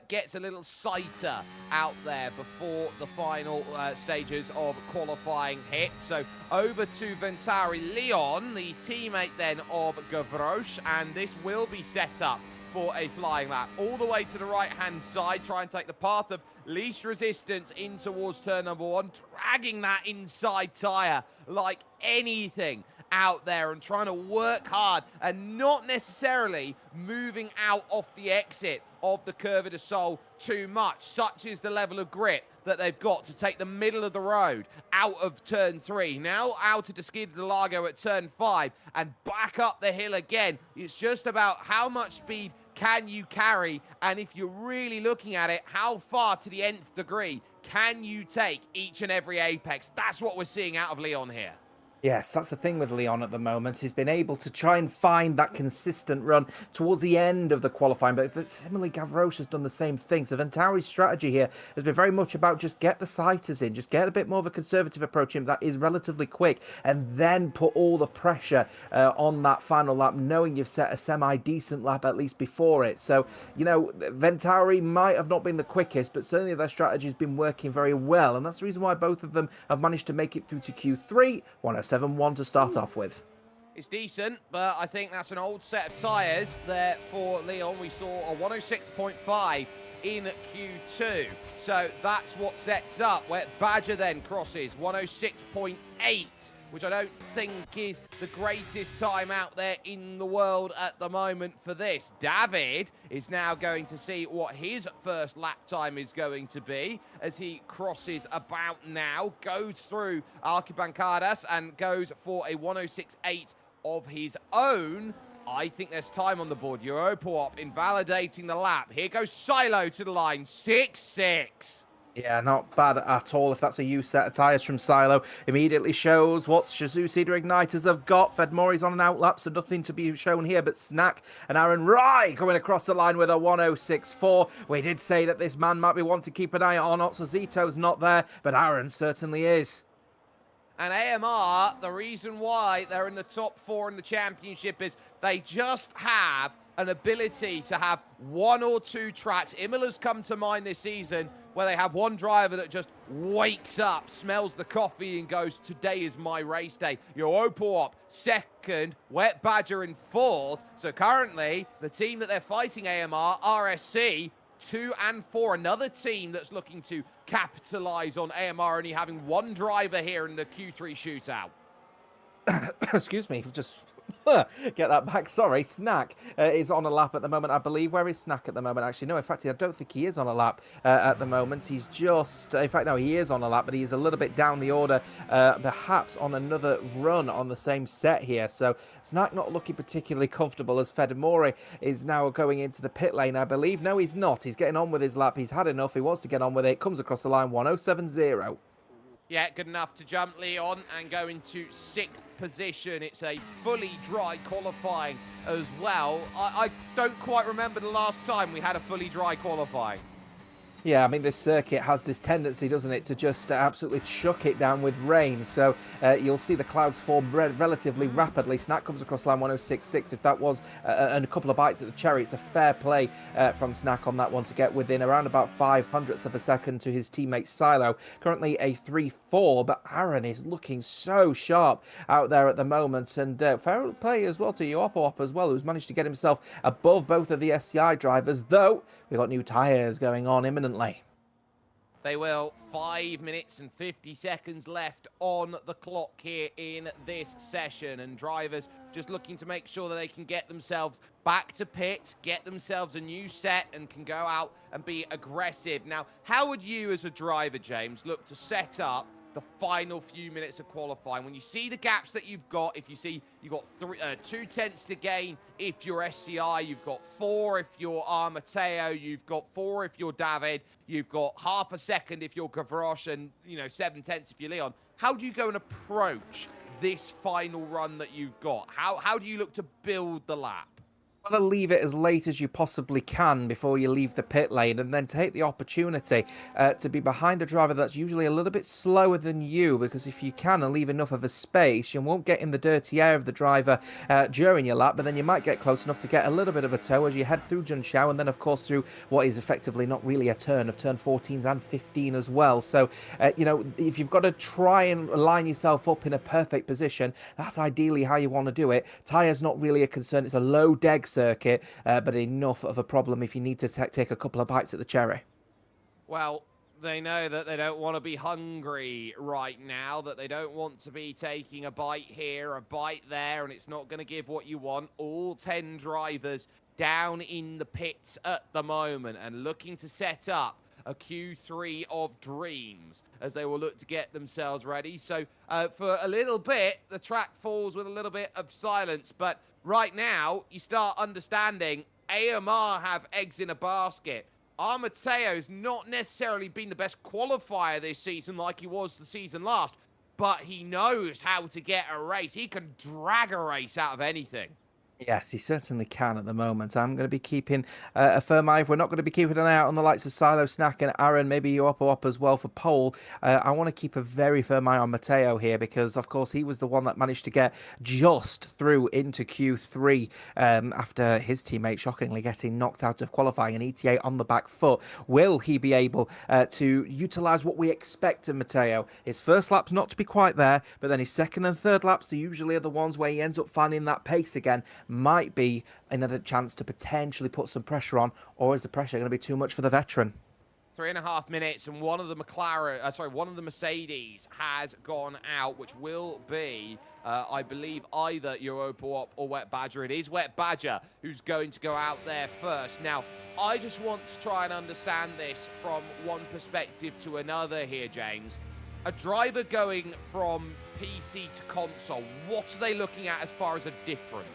gets a little sighter out there before the final stages of qualifying hit. So over to Ventari Leon, the teammate then of Gavroche, and this will be set up for a flying lap. All the way to the right-hand side, try and take the path of least resistance in towards turn number 1, dragging that inside tyre like anything out there and trying to work hard and not necessarily moving out off the exit of the Curva de Sol too much. Such is the level of grip that they've got to take the middle of the road out of turn 3. Now out of Desquita de Lago at turn 5 and back up the hill again. It's just about how much speed can you carry, and if you're really looking at it, how far to the nth degree can you take each and every apex? That's what we're seeing out of Leon here. Yes, that's the thing with Leon at the moment. He's been able to try and find that consistent run towards the end of the qualifying, but similarly, Gavroche has done the same thing. So Ventauri's strategy here has been very much about just get the sighters in, just get a bit more of a conservative approach in that is relatively quick, and then put all the pressure on that final lap, knowing you've set a semi-decent lap at least before it. So, you know, Ventauri might have not been the quickest, but certainly their strategy has been working very well, and that's the reason why both of them have managed to make it through to Q3, 107.1 to start off with. It's decent, but I think that's an old set of tyres there for Leon. We saw a 106.5 in Q2. So that's what sets up where Badger then crosses 106.8, which I don't think is the greatest time out there in the world at the moment for this. David is now going to see what his first lap time is going to be as he crosses about now, goes through Arquibancadas and goes for a 106.8 of his own. I think there's time on the board. Europoop invalidating the lap. Here goes Silo to the line, 6.6. Yeah, not bad at all. If that's a U set of tyres from Silo, immediately shows what Shazoo Cedar Igniters have got. Fedmori's on an outlap, so nothing to be shown here, but Snack and Aaron Rai coming across the line with a 106.4. We did say that this man might be one to keep an eye on. Otsozito's not there, but Aaron certainly is. And AMR, the reason why they're in the top 4 in the championship is they just have an ability to have 1 or 2 tracks. Imola's come to mind this season where they have one driver that just wakes up, smells the coffee and goes, today is my race day. Europoop second, Wet Badger in 4th. So currently, the team that they're fighting, AMR, RSC, 2 and 4, another team that's looking to capitalize on AMR only having one driver here in the Q3 shootout. Excuse me, just get that back. Sorry, Snack is on a lap at the moment, I believe. Where is Snack at the moment? Actually, no, in fact, I don't think he is on a lap at the moment. He's just, in fact, no, he is on a lap, but he's a little bit down the order, perhaps on another run on the same set here. So Snack not looking particularly comfortable as Fedmori is now going into the pit lane, I believe. No, he's not. He's getting on with his lap. He's had enough. He wants to get on with it. Comes across the line, 107.0. Yeah, good enough to jump Leon and go into 6th position. It's a fully dry qualifying as well. I don't quite remember the last time we had a fully dry qualifying. Yeah, I mean, this circuit has this tendency, doesn't it, to just absolutely chuck it down with rain. So you'll see the clouds form relatively rapidly. Snack comes across line 106.6. If that was and a couple of bites at the cherry, it's a fair play from Snack on that one to get within around about 0.05 of a second to his teammate Silo. Currently a 3.4, but Aaron is looking so sharp out there at the moment. And fair play as well to Europoop as well, who's managed to get himself above both of the SCI drivers, though we've got new tyres going on imminently. They will. 5 minutes and 50 seconds left on the clock here in this session. And drivers just looking to make sure that they can get themselves back to pit, get themselves a new set, and can go out and be aggressive. Now, how would you as a driver, James, look to set up the final few minutes of qualifying? When you see the gaps that you've got, if you see you've got 2 tenths to gain if you're SCI, you've got 4 if you're Mateo, you've got 4 if you're David, you've got half a second if you're Gavroche, and 7 tenths if you're Leon. How do you go and approach this final run that you've got? How do you look to build the lap? Want to leave it as late as you possibly can before you leave the pit lane, and then take the opportunity to be behind a driver that's usually a little bit slower than you, because if you can and leave enough of a space, you won't get in the dirty air of the driver during your lap, but then you might get close enough to get a little bit of a tow as you head through Junshao, and then of course through what is effectively not really a turn 14s and 15 as well. So if you've got to try and line yourself up in a perfect position, that's ideally how you want to do it. Tyres not really a concern. It's a low deg circuit, but enough of a problem if you need to take a couple of bites at the cherry. Well, they know that they don't want to be hungry right now, that they don't want to be taking a bite here, a bite there, and it's not going to give what you want. All 10 drivers down in the pits at the moment and looking to set up a Q3 of dreams as they will look to get themselves ready. So for a little bit, the track falls with a little bit of silence. But right now, you start understanding AMR have eggs in a basket. Mateo's not necessarily been the best qualifier this season like he was the season last, but he knows how to get a race. He can drag a race out of anything. Yes, he certainly can at the moment. I'm going to be keeping a firm eye. If we're not going to be keeping an eye out on the likes of Silo, Snack and Aaron, maybe Yopo as well for pole, I want to keep a very firm eye on Mateo here because, of course, he was the one that managed to get just through into Q3 after his teammate shockingly getting knocked out of qualifying, an ETA on the back foot. Will he be able to utilise what we expect of Mateo? His first lap's not to be quite there, but then his second and third laps are usually the ones where he ends up finding that pace again. Might be another chance to potentially put some pressure on, or is the pressure going to be too much for the veteran? 3.5 minutes, and one of the Mercedes has gone out, which will be, I believe, either Europa or Wet Badger. It is Wet Badger who's going to go out there first. Now, I just want to try and understand this from one perspective to another here, James. A driver going from PC to console, what are they looking at as far as a difference?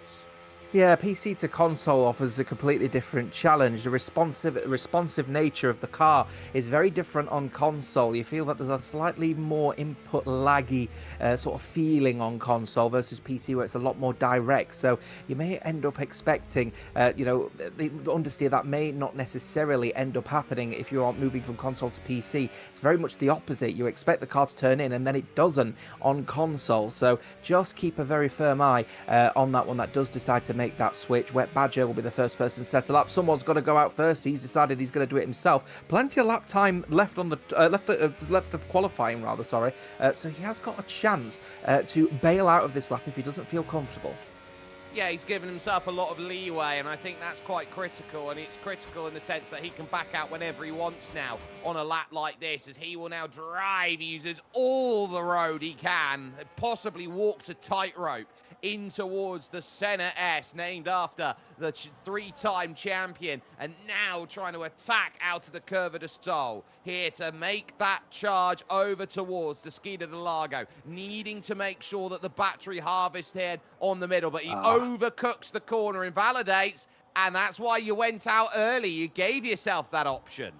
Yeah, PC to console offers a completely different challenge. The responsive nature of the car is very different on console. You feel that there's a slightly more input laggy sort of feeling on console versus PC, where it's a lot more direct. So you may end up expecting, the understeer that may not necessarily end up happening if you aren't moving from console to PC. It's very much the opposite. You expect the car to turn in, and then it doesn't on console. So just keep a very firm eye on that one that does decide to make that switch. Wet Badger will be the first person to settle up. Someone's got to go out first. He's decided he's going to do it himself. Plenty of lap time left on the left of qualifying, rather. Sorry. So he has got a chance to bail out of this lap if he doesn't feel comfortable. Yeah, he's given himself a lot of leeway, and I think that's quite critical, and it's critical in the sense that he can back out whenever he wants now on a lap like this, as he will now drive. He uses all the road he can, possibly walks a tightrope in towards the Senna S, named after the three-time champion, and now trying to attack out of the Curva de Sol, here to make that charge over towards the Skida de Lago, needing to make sure that the battery harvest here on the middle, but he overcooks the corner, invalidates, and that's why you went out early. You gave yourself that option.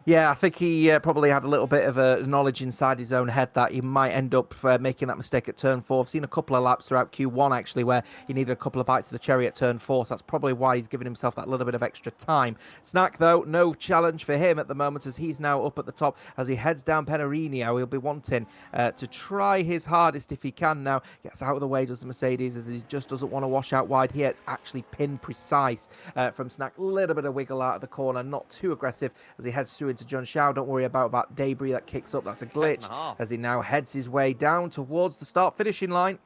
Yeah, I think he probably had a little bit of a knowledge inside his own head that he might end up making that mistake at turn 4. I've seen a couple of laps throughout Q1, actually, where he needed a couple of bites of the cherry at turn 4, so that's probably why he's given himself that little bit of extra time. Snack, though, no challenge for him at the moment, as he's now up at the top as he heads down Penarinho. He'll be wanting to try his hardest if he can now. Gets out of the way, does the Mercedes, as he just doesn't want to wash out wide here. It's actually pin precise from Snack. A little bit of wiggle out of the corner, not too aggressive as he heads through into John Shao. Don't worry about that debris that kicks up. That's a glitch as he now heads his way down towards the start finishing line.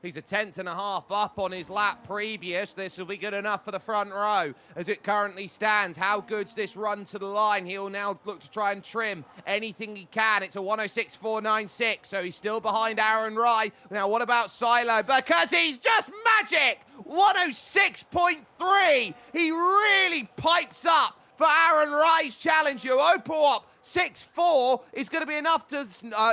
He's a 10th and a half up on his lap previous. This will be good enough for the front row as it currently stands. How good's this run to the line? He'll now look to try and trim anything he can. It's a 106.496, so he's still behind Aaron Rye. Now, what about Silo? Because he's just magic! 106.3! He really pipes up for Aaron Rye's challenge. Europa 6.4 is going to be enough to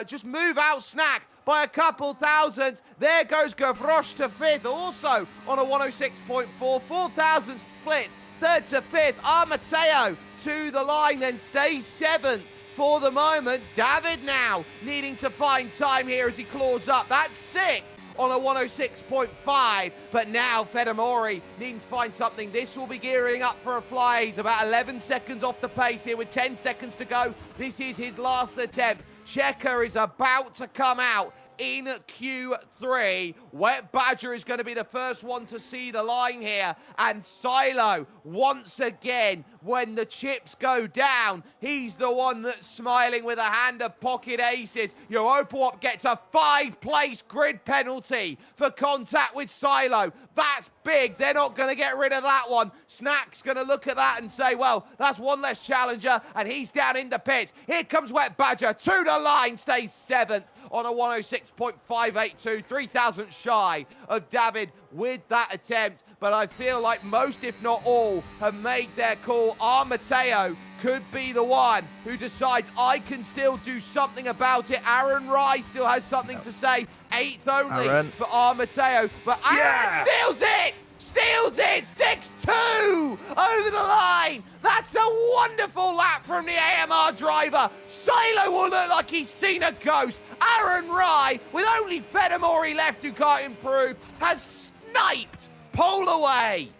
just move out Snack by a couple thousand. There goes Gavroche to 5th, also on a 106.4. 4,000 splits, 3rd to 5th. Mateo to the line, then stays 7th for the moment. David now needing to find time here as he claws up. That's 6th on a 106.5, but now Fedamori needing to find something. This will be gearing up for a fly. He's about 11 seconds off the pace here with 10 seconds to go. This is his last attempt. Checker is about to come out in Q3. Wet Badger is going to be the first one to see the line here. And Silo, once again, when the chips go down, he's the one that's smiling with a hand of pocket aces. Europawop gets a 5-place grid penalty for contact with Silo. That's big. They're not going to get rid of that one. Snack's going to look at that and say, well, that's one less challenger, and he's down in the pits. Here comes Wet Badger to the line, stays 7th on a 106.582, 3,000 shy of David with that attempt. But I feel like most, if not all, have made their call. Mateo could be the one who decides I can still do something about it. Aaron Rye still has something to say. 8th only for Mateo, but Aaron steals it! Steals it! 6-2 over the line! That's a wonderful lap from the AMR driver. Silo will look like he's seen a ghost. Aaron Rye, with only Fedamori left who can't improve, has sniped pole away.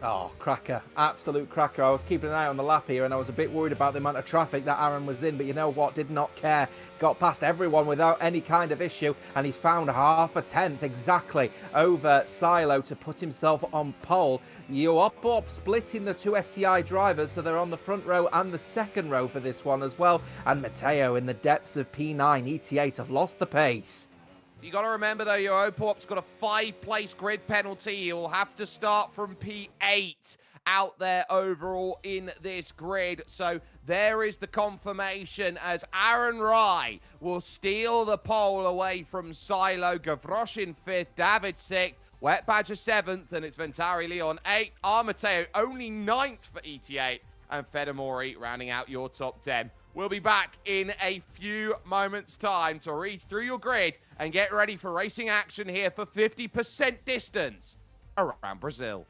Oh, cracker. Absolute cracker. I was keeping an eye on the lap here, and I was a bit worried about the amount of traffic that Aaron was in, but you know what? Did not care. Got past everyone without any kind of issue, and he's found half a tenth exactly over Silo to put himself on pole. Europawop splitting the two SCI drivers, so they're on the front row and the second row for this one as well. And Mateo in the depths of P9, ET8 have lost the pace. You got to remember, though, Europawop's got a 5-place grid penalty. He will have to start from P8 out there overall in this grid. So there is the confirmation as Aaron Rye will steal the pole away from Silo. Gavroche in 5th, David 6th, Wet Badger 7th, and it's Ventari Leon 8th. Mateo only 9th for ET8, and Fedamori rounding out your top 10. We'll be back in a few moments' time to read through your grid and get ready for racing action here for 50% distance around Brazil.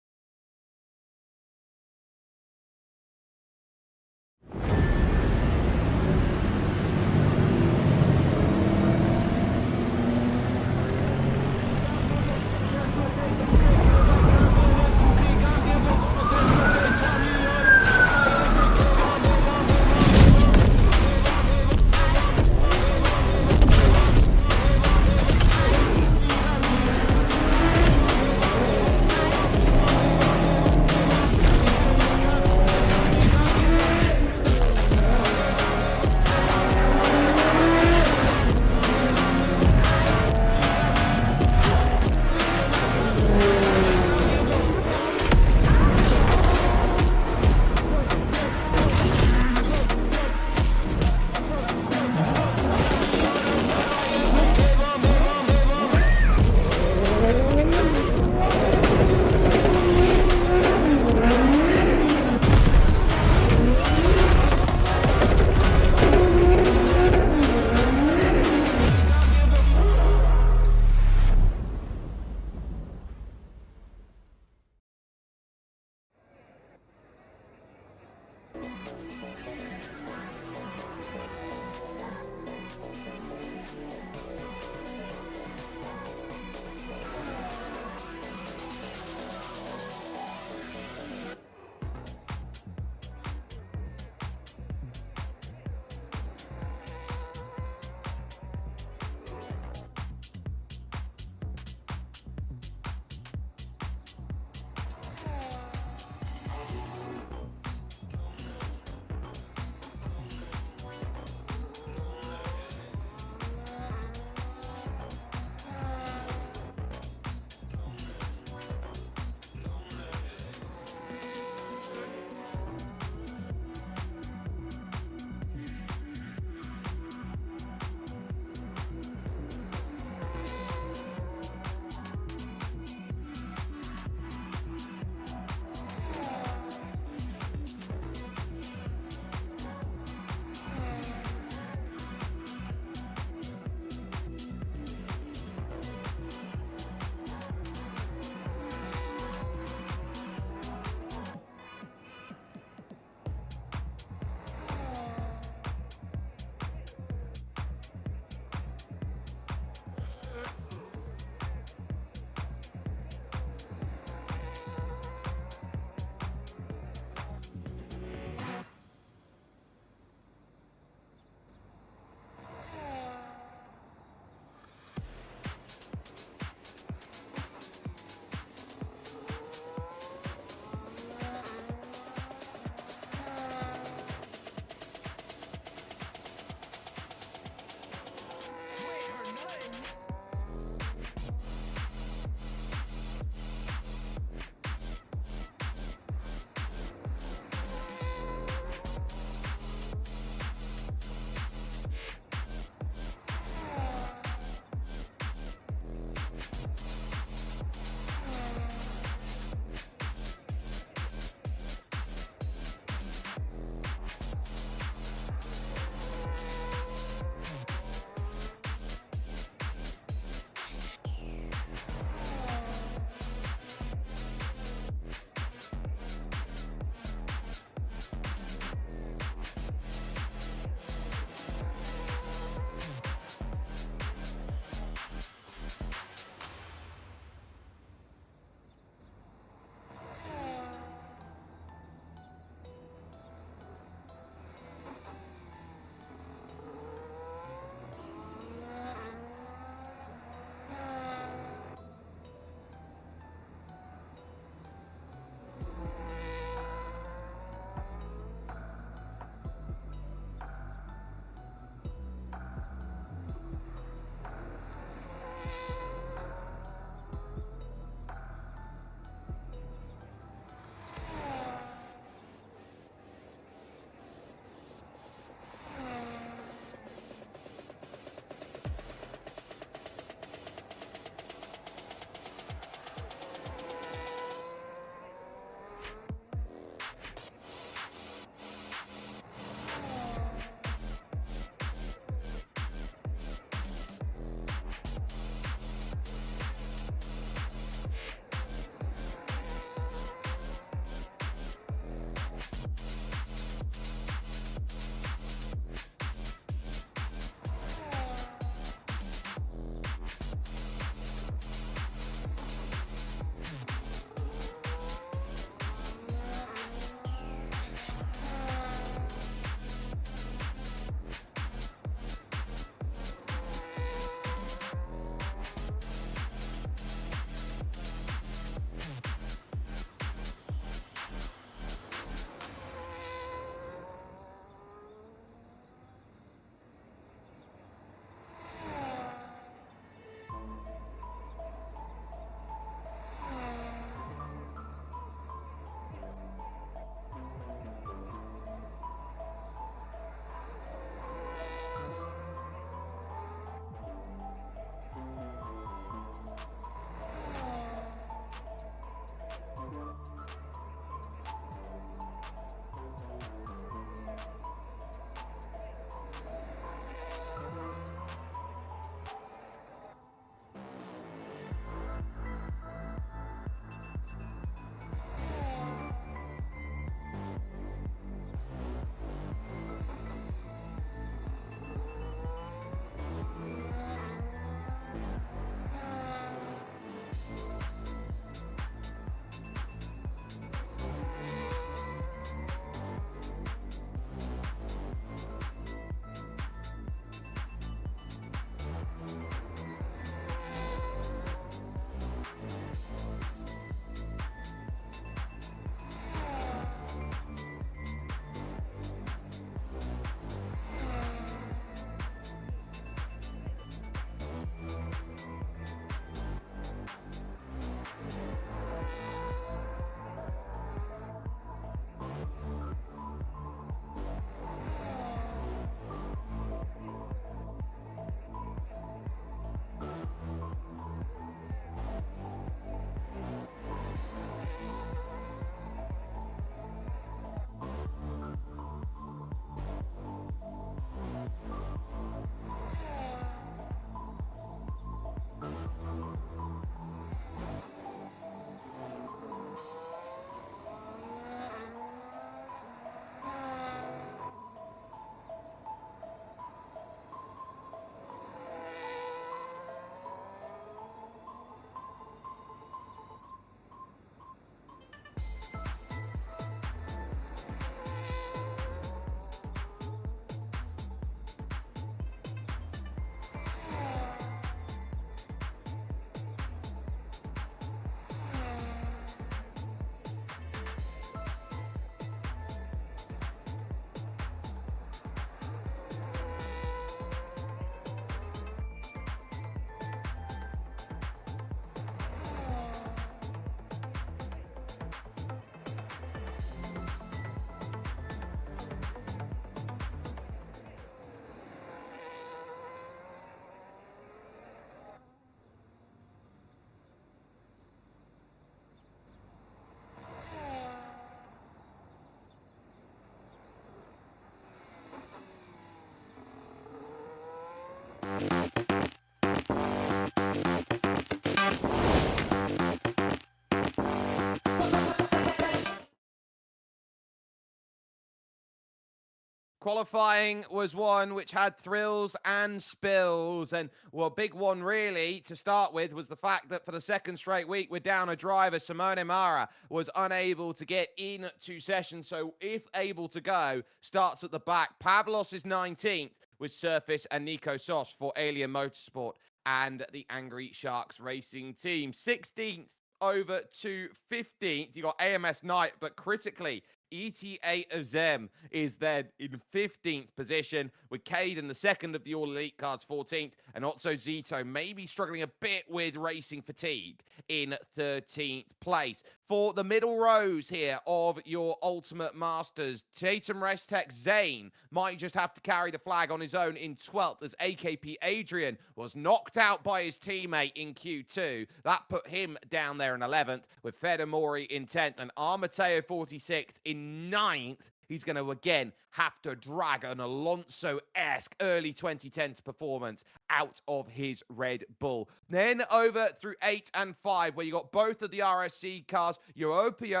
Qualifying was one which had thrills and spills. And, well, a big one really to start with was the fact that for the second straight week, we're down a driver. Simone Mara was unable to get into session. So, if able to go, starts at the back. Pavlos is 19th with Surface and Nico Sos for Alien Motorsport and the Angry Sharks Racing Team. 16th over to 15th. You got AMS Knight, but critically, ETA Azem is then in 15th position, with Cade in the second of the All Elite cards 14th, and Otso Zito maybe struggling a bit with racing fatigue in 13th place. For the middle rows here of your Ultimate Masters, Tatum Restek Zane might just have to carry the flag on his own in 12th, as AKP Adrian was knocked out by his teammate in Q2. That put him down there in 11th, with Fedamori in 10th and Armateo 46th in 9th. He's going to again have to drag an Alonso-esque early 2010s performance out of his Red Bull. Then over through 8 and 5, where you got both of the RSC cars. Europoo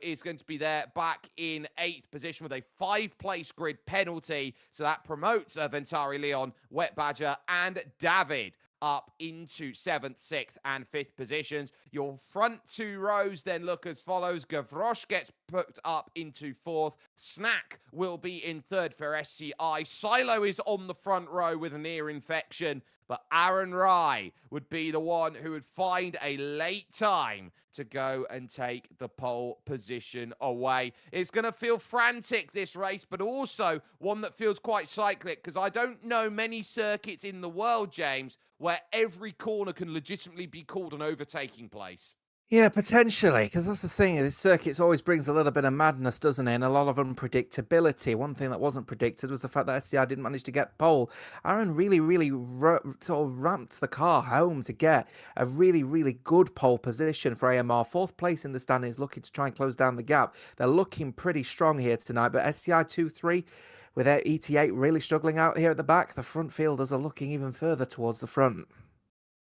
is going to be there back in 8th position with a 5-place grid penalty. So that promotes Ventari Leon, Wet Badger, and David up into 7th, 6th, and 5th positions. Your front two rows then look as follows. Gavroche gets put up into 4th. Snack will be in 3rd for SCI. Silo is on the front row with an ear infection, but Aaron Rye would be the one who would find a late time to go and take the pole position away. It's going to feel frantic, this race, but also one that feels quite cyclic, because I don't know many circuits in the world, James, where every corner can legitimately be called an overtaking place. Yeah, potentially, because that's the thing. This circuit always brings a little bit of madness, doesn't it? And a lot of unpredictability. One thing that wasn't predicted was the fact that SCI didn't manage to get pole. Aaron really sort of ramped the car home to get a really good pole position for AMR. 4th place in the standings, looking to try and close down the gap. They're looking pretty strong here tonight, but SCI 2-3, without ET8 really struggling out here at the back, the front fielders are looking even further towards the front.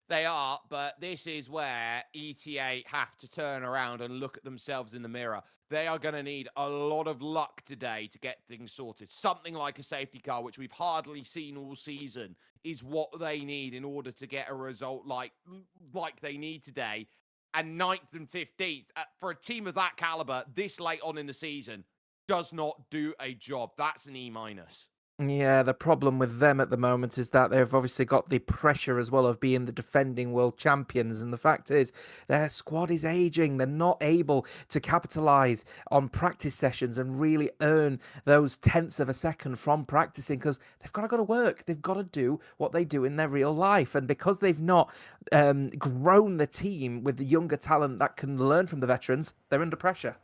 They are, but this is where ETA have to turn around and look at themselves in the mirror. They are going to need a lot of luck today to get things sorted. Something like a safety car, which we've hardly seen all season, is what they need in order to get a result like they need today. And 9th and 15th, for a team of that caliber, this late on in the season, does not do a job. That's an E-. Yeah, the problem with them at the moment is that they've obviously got the pressure as well of being the defending world champions. And the fact is, their squad is aging. They're not able to capitalize on practice sessions and really earn those tenths of a second from practicing, because they've got to go to work. They've got to do what they do in their real life. And because they've not grown the team with the younger talent that can learn from the veterans, they're under pressure.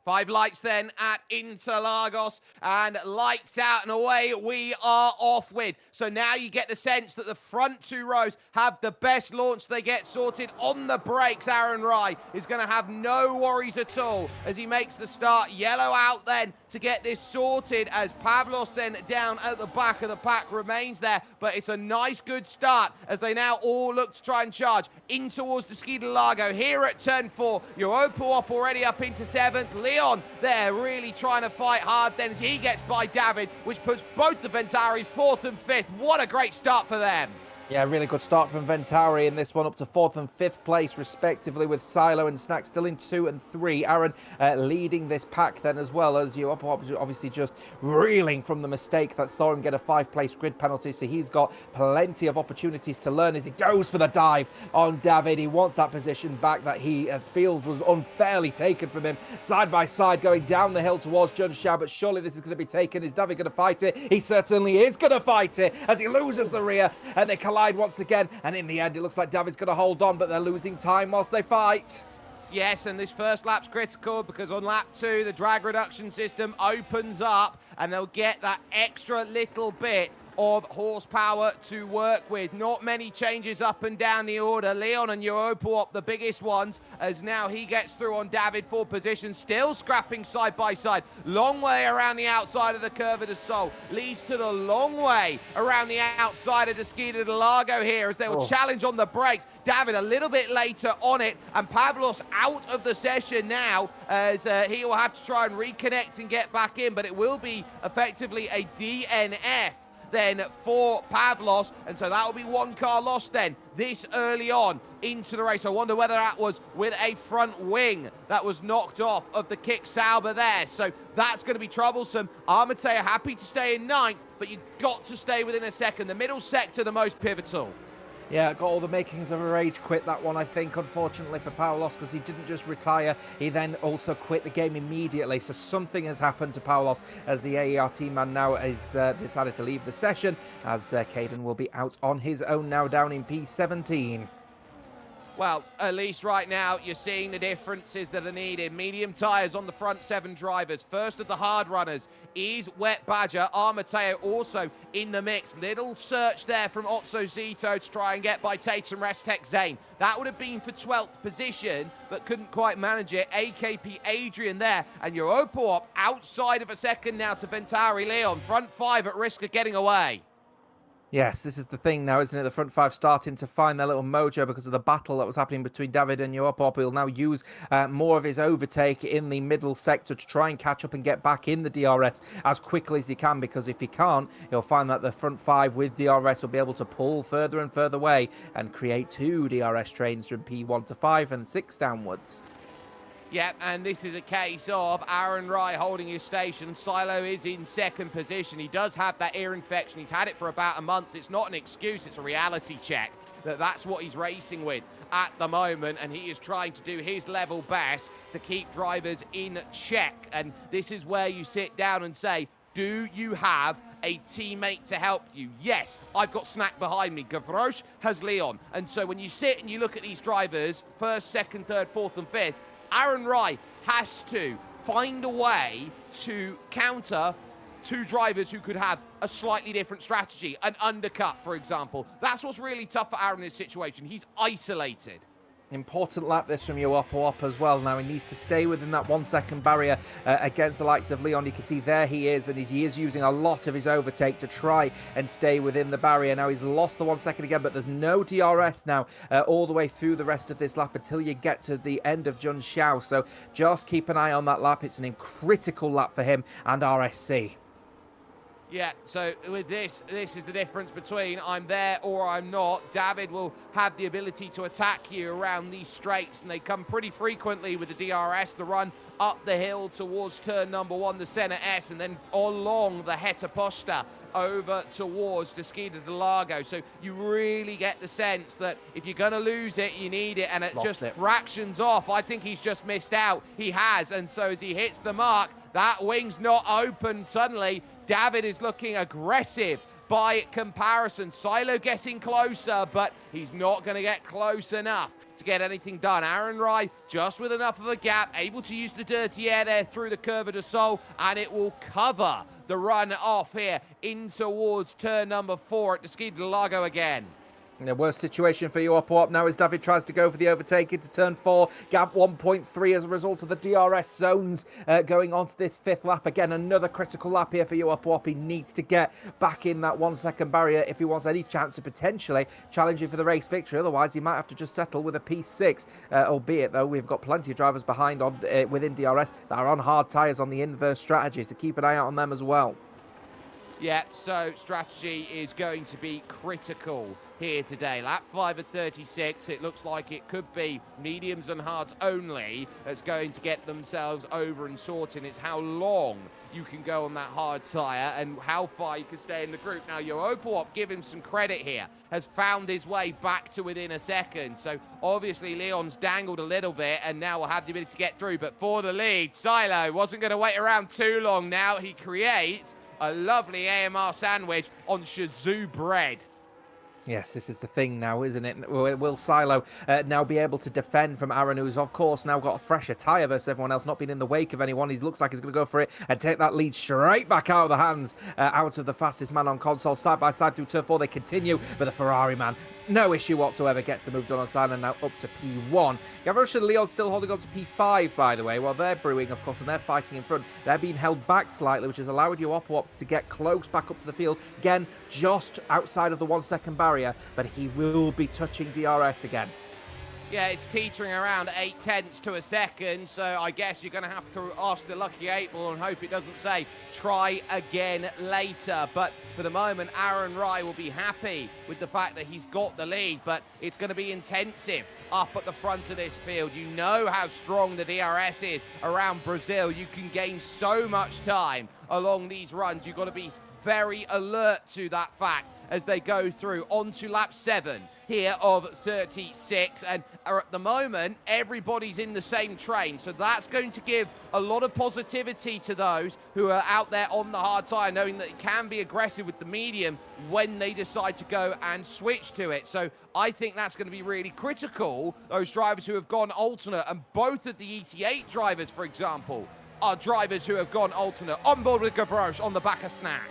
5 lights then at Interlagos, and lights out and away we are off with. So now you get the sense that the front two rows have the best launch. They get sorted on the brakes. Aaron Rye is going to have no worries at all as he makes the start. Yellow out then to get this sorted, as Pavlos then down at the back of the pack remains there. But it's a nice, good start as they now all look to try and charge in towards the Ski de Lago. Here at turn 4, Europa up already up into 7th. Leon there really trying to fight hard then as he gets by David, which puts both the Ventaris 4th and 5th. What a great start for them. Yeah, really good start from Ventari in this one, up to 4th and 5th place respectively, with Silo and Snack still in 2 and 3. Aaron leading this pack then, as well as you obviously just reeling from the mistake that saw him get a 5-place grid penalty. So he's got plenty of opportunities to learn as he goes for the dive on David. He wants that position back that he feels was unfairly taken from him. Side by side going down the hill towards Jun Xiao, but surely this is going to be taken. Is David going to fight it? He certainly is going to fight it as he loses the rear, and they collide once again, and in the end it looks like David's going to hold on, but they're losing time whilst they fight. Yes, and this first lap's critical because on lap 2 the drag reduction system opens up and they'll get that extra little bit of horsepower to work with. Not many changes up and down the order. Leon and Europop, the biggest ones, as now he gets through on David for position, still scrapping side by side. Long way around the outside of the Curva de Sol, leads to the long way around the outside of the Skida de Largo here as they will challenge on the brakes. David a little bit later on it, and Pavlos out of the session now as he will have to try and reconnect and get back in, but it will be effectively a DNF then for Pavlos, and so that will be one car lost then this early on into the race. I wonder whether that was with a front wing that was knocked off of the kick Sauber there, so that's going to be troublesome. Armateo happy to stay in ninth, but you've got to stay within a second. The middle sector the most pivotal. Yeah, got all the makings of a rage quit, that one, I think, unfortunately for Paulos, because he didn't just retire, he then also quit the game immediately. So something has happened to Paulos as the AER team man now has decided to leave the session, as Caden will be out on his own now down in P17. Well, at least right now, you're seeing the differences that are needed. Medium tyres on the front 7 drivers. First of the hard runners is Wet Badger. Armateo also in the mix. Little search there from Otso Zito to try and get by Tate and Restek Zane. That would have been for 12th position, but couldn't quite manage it. AKP Adrian there, and Europop outside of a second now to Ventari Leon. Front 5 at risk of getting away. Yes, this is the thing now, isn't it? The front 5 starting to find their little mojo because of the battle that was happening between David and Europop. He'll now use more of his overtake in the middle sector to try and catch up and get back in the DRS as quickly as he can, because if he can't, he'll find that the front 5 with DRS will be able to pull further and further away and create 2 DRS trains from P1 to 5 and 6 downwards. Yep, and this is a case of Aaron Rye holding his station. Silo is in second position. He does have that ear infection. He's had it for about a month. It's not an excuse. It's a reality check that's what he's racing with at the moment, and he is trying to do his level best to keep drivers in check. And this is where you sit down and say, do you have a teammate to help you? Yes, I've got Snack behind me. Gavroche has Leon. And so when you sit and you look at these drivers, first, second, third, fourth, and fifth, Aaron Rye has to find a way to counter 2 drivers who could have a slightly different strategy, an undercut, for example. That's what's really tough for Aaron in this situation. He's isolated. Important lap this from Europop as well. Now he needs to stay within that 1 second barrier against the likes of Leon. You can see there he is, and he is using a lot of his overtake to try and stay within the barrier. Now he's lost the 1 second again, but there's no DRS now all the way through the rest of this lap until you get to the end of Jun Xiao. So just keep an eye on that lap. It's an critical lap for him and RSC. Yeah, so with this is the difference between I'm there or I'm not. David will have the ability to attack you around these straights, and they come pretty frequently with the DRS. The run up the hill towards turn number 1, the Senna S, and then along the Heta Posta over towards the Skida de Largo. So you really get the sense that if you're going to lose it, you need it, and it just fractions off. I think he's just missed out. He has, and so as he hits the mark, that wing's not open suddenly. David is looking aggressive by comparison. Silo getting closer, but he's not going to get close enough to get anything done. Aaron Rye just with enough of a gap, able to use the dirty air there through the Curva de Sol, and it will cover the run off here in towards turn number 4 at the Skida de Largo again. The worst situation for Europop now as David tries to go for the overtake into turn 4. Gap 1.3 as a result of the DRS zones going on to this 5th lap. Again, another critical lap here for Europop. He needs to get back in that 1 second barrier if he wants any chance of potentially challenging for the race victory. Otherwise, he might have to just settle with a P6. Albeit, though, we've got plenty of drivers behind on within DRS that are on hard tyres on the inverse strategy, so keep an eye out on them as well. Yeah, so strategy is going to be critical here today. Lap 5 at 36. It looks like it could be mediums and hards only that's going to get themselves over and sorted. It's how long you can go on that hard tyre and how far you can stay in the group. Now, Europop, give him some credit here, has found his way back to within a second. So, obviously, Leon's dangled a little bit and now will have the ability to get through. But for the lead, Silo wasn't going to wait around too long now. He creates a lovely AMR sandwich on Shazoo bread. Yes, this is the thing now, isn't it? Will Silo now be able to defend from Aaron, who's, of course, now got a fresher tyre versus everyone else, not been in the wake of anyone. He looks like he's going to go for it and take that lead straight back out of the hands, out of the fastest man on console. Side by side through turn 4, they continue, but the Ferrari man, no issue whatsoever, gets the move done on Silo, now up to P1. Gavroche and Leon still holding on to P5, by the way, while they're brewing, of course, and they're fighting in front. They're being held back slightly, which has allowed Oppo to get close back up to the field. Again, just outside of the 1 second barrier, but he will be touching DRS again. Yeah, it's teetering around 0.8 to a second, so I guess you're going to have to ask the lucky 8 ball and hope it doesn't say try again later. But for the moment, Aaron Rai will be happy with the fact that he's got the lead, but it's going to be intensive up at the front of this field. You know how strong the DRS is around Brazil. You can gain so much time along these runs. You've got to be very alert to that fact as they go through onto lap 7 here of 36, and at the moment everybody's in the same train, so that's going to give a lot of positivity to those who are out there on the hard tyre, knowing that it can be aggressive with the medium when they decide to go and switch to it. So I think that's going to be really critical, those drivers who have gone alternate, and both of the ET8 drivers, for example, are drivers who have gone alternate on board with Gavroche on the back of Snack.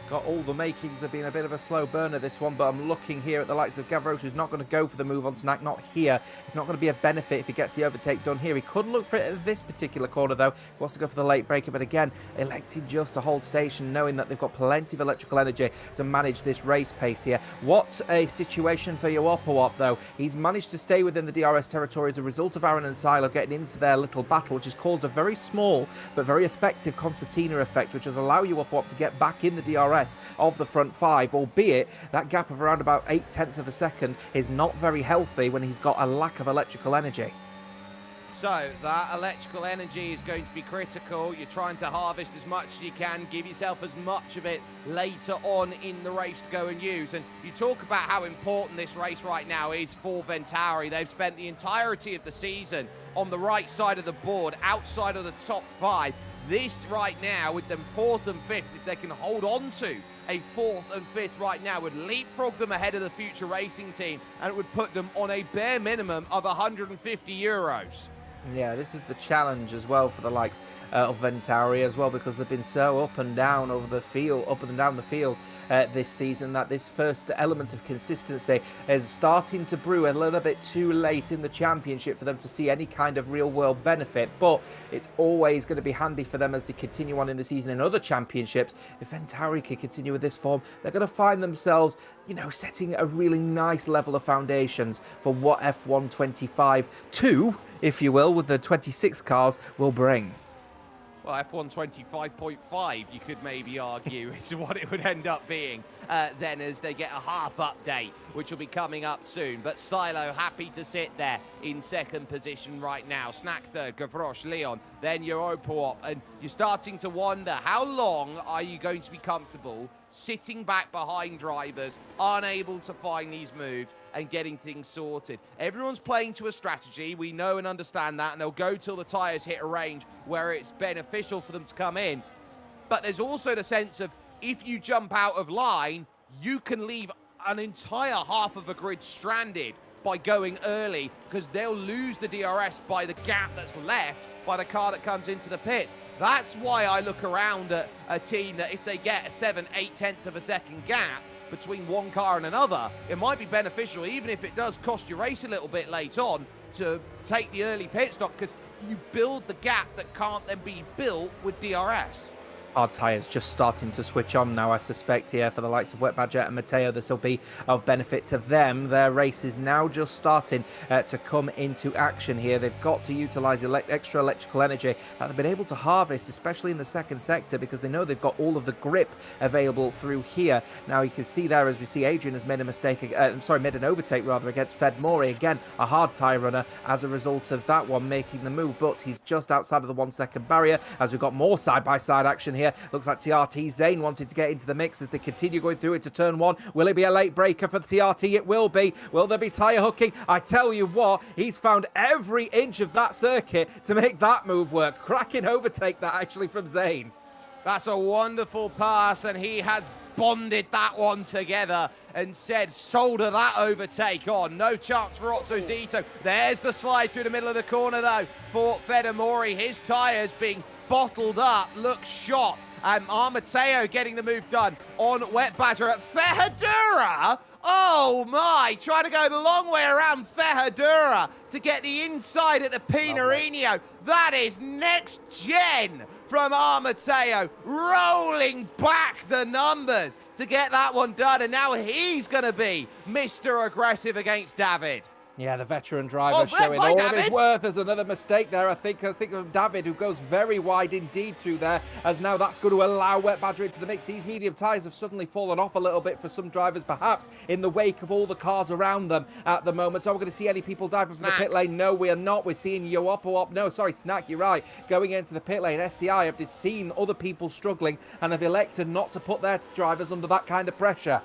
Got all the makings of being a bit of a slow burner, this one, but I'm looking here at the likes of Gavroche, who's not going to go for the move on Snack, not here. It's not going to be a benefit if he gets the overtake done here. He could look for it at this particular corner, though. He wants to go for the late breaker, but again, elected just to hold station, knowing that they've got plenty of electrical energy to manage this race pace here. What a situation for Yoopawop, though. He's managed to stay within the DRS territory as a result of Aaron and Silo getting into their little battle, which has caused a very small but very effective concertina effect, which has allowed Yoopawop to get back in the DRS of the front 5, albeit that gap of around about 0.8 of a second is not very healthy when he's got a lack of electrical energy. So that electrical energy is going to be critical. You're trying to harvest as much as you can, give yourself as much of it later on in the race to go and use. And you talk about how important this race right now is for Venturi. They've spent the entirety of the season on the right side of the board, outside of the top 5. This right now, with them 4th and 5th, if they can hold on to a 4th and 5th right now, would leapfrog them ahead of the future racing team, and it would put them on a bare minimum of €150. Yeah, this is the challenge as well for the likes of Venturi as well, because they've been so up and down over the field, up and down the field this season, that this first element of consistency is starting to brew a little bit too late in the championship for them to see any kind of real world benefit. But it's always going to be handy for them as they continue on in the season in other championships. If Venturi can continue with this form, they're going to find themselves, you know, setting a really nice level of foundations for what F1 25 2, if you will, with the 26 cars will bring. Well, F1 25.5, you could maybe argue, is what it would end up being then, as they get a half update, which will be coming up soon. But Silo happy to sit there in 2nd position right now. Snack 3rd, Gavroche, Leon, then Yoopawop. And you're starting to wonder, how long are you going to be comfortable sitting back behind drivers, unable to find these moves and getting things sorted? Everyone's playing to a strategy. We know and understand that, and they'll go till the tyres hit a range where it's beneficial for them to come in. But there's also the sense of, if you jump out of line, you can leave an entire half of a grid stranded by going early, because they'll lose the DRS by the gap that's left by the car that comes into the pits. That's why I look around at a team that if they get a 7/8 of a second gap between one car and another, it might be beneficial, even if it does cost your race a little bit late on, to take the early pit stop, because you build the gap that can't then be built with DRS. Hard tyres just starting to switch on now, I suspect, here for the likes of Wet Badger and Mateo. This will be of benefit to them. Their race is now just starting to come into action here. They've got to utilise the extra electrical energy that they've been able to harvest, especially in the 2nd sector, because they know they've got all of the grip available through here. Now you can see there, as we see, Adrian has made a mistake, made an overtake rather, against Fed Mori. Again, a hard tyre runner as a result of that one making the move, but he's just outside of the 1 second barrier as we've got more side-by-side action here. Looks like TRT Zane wanted to get into the mix as they continue going through into turn 1. Will it be a late breaker for the TRT? It will be. Will there be tyre hooking? I tell you what, he's found every inch of that circuit to make that move work. Cracking overtake that actually from Zane. That's a wonderful pass, and he has bonded that one together and said, shoulder that overtake on. No chance for Otto Zito. There's the slide through the middle of the corner, though, for Fedamori. His tyres being bottled up, looks shot. Mateo getting the move done on Wet Badger at Ferradura. Oh my, trying to go the long way around Ferradura to get the inside at the Pinarino. That is next gen from Mateo, rolling back the numbers to get that one done. And now he's going to be Mr. Aggressive against David. Yeah, the veteran driver showing all of his worth. There's another mistake there, I think of David, who goes very wide indeed through there, as now that's going to allow Wet Badger into the mix. These medium tyres have suddenly fallen off a little bit for some drivers, perhaps in the wake of all the cars around them at the moment. So we're going to see any people diving from the pit lane? No, we are not. We're seeing Snack, you're right, going into the pit lane. SCI have just seen other people struggling and have elected not to put their drivers under that kind of pressure.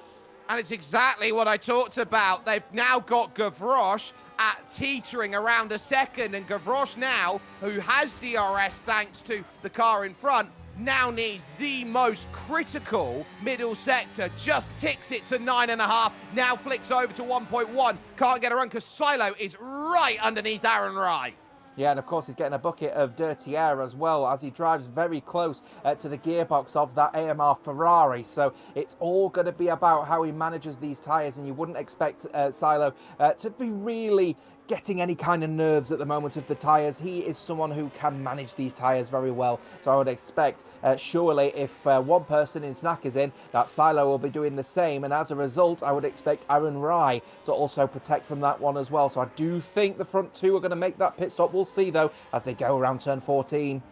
And it's exactly what I talked about. They've now got Gavroche at teetering around a second, and Gavroche now, who has DRS thanks to the car in front, now needs the most critical middle sector. Just ticks it to 9.5, now flicks over to 1.1. Can't get a run because Silo is right underneath Aaron Wright. Yeah, and of course he's getting a bucket of dirty air as well as he drives very close to the gearbox of that AMR Ferrari. So it's all going to be about how he manages these tyres, and you wouldn't expect Silo to be really getting any kind of nerves at the moment of the tyres. He is someone who can manage these tyres very well. So I would expect, surely, if one person in Snack is in, that Silo will be doing the same. And as a result, I would expect Aaron Rye to also protect from that one as well. So I do think the front two are going to make that pit stop. We'll see, though, as they go around turn 14.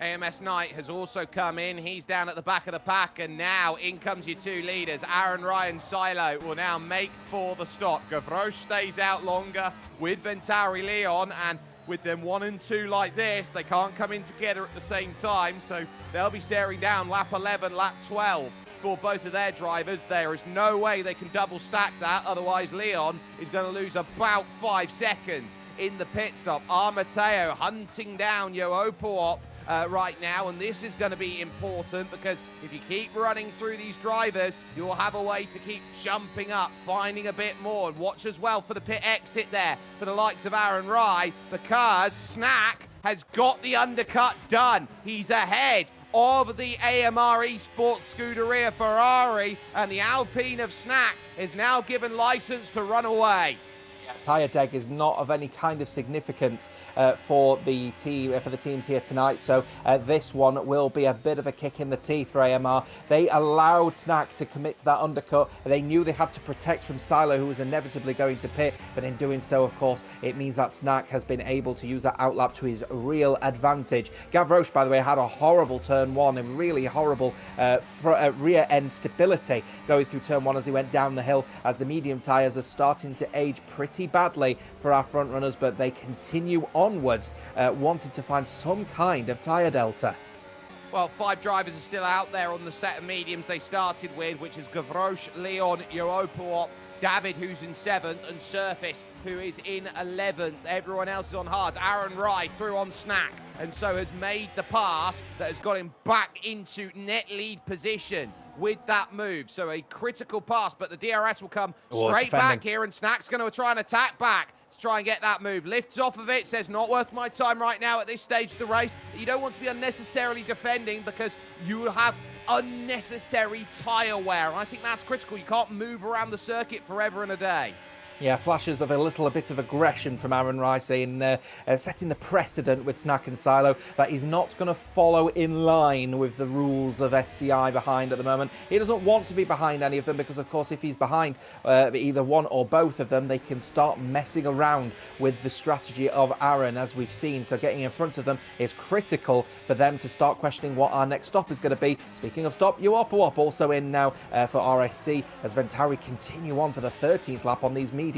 AMS Knight has also come in. He's down at the back of the pack, and now in comes your two leaders. Aaron Rye and Silo will now make for the stop. Gavroche stays out longer with Venturi Leon, and with them 1 and 2 like this, they can't come in together at the same time, so they'll be staring down lap 11, lap 12 for both of their drivers. There is no way they can double stack that, otherwise Leon is going to lose about 5 seconds in the pit stop. Mateo hunting down Yoopawop right now, and this is going to be important because if you keep running through these drivers, you'll have a way to keep jumping up, finding a bit more. And watch as well for the pit exit there for the likes of Aaron Rye, because Snack has got the undercut done. He's ahead of the AMR Esports Scuderia Ferrari, and the Alpine of Snack is now given license to run away. Tyre deg is not of any kind of significance for the teams here tonight, so this one will be a bit of a kick in the teeth for AMR. They allowed Snack to commit to that undercut. They knew they had to protect from Silo, who was inevitably going to pit, but in doing so, of course, it means that Snack has been able to use that outlap to his real advantage. Gavroche, by the way, had a horrible turn 1 and really horrible rear end stability going through turn 1 as he went down the hill, as the medium tyres are starting to age pretty badly for our front runners, but they continue onwards, wanting to find some kind of tyre delta. Well, 5 drivers are still out there on the set of mediums they started with, which is Gavroche, Leon, Yoopawop, David, who's in 7th, and Surface, who is in 11th. Everyone else is on hards. Aaron Wright through on Snack, and so has made the pass that has got him back into net lead position with that move. So a critical pass, but the DRS will come straight back here, and Snack's going to try and attack back to try and get that move. Lifts off of it, says not worth my time right now at this stage of the race. You don't want to be unnecessarily defending because you will have unnecessary tyre wear. And I think that's critical. You can't move around the circuit forever and a day. Yeah, flashes of a bit of aggression from Aaron Rice, setting the precedent with Snack and Silo that he's not going to follow in line with the rules of SCI behind at the moment. He doesn't want to be behind any of them because, of course, if he's behind either one or both of them, they can start messing around with the strategy of Aaron, as we've seen. So getting in front of them is critical for them to start questioning what our next stop is going to be. Speaking of stop, Yoopawop also in now for RSC as Venturi continue on for the 13th lap on these mediums.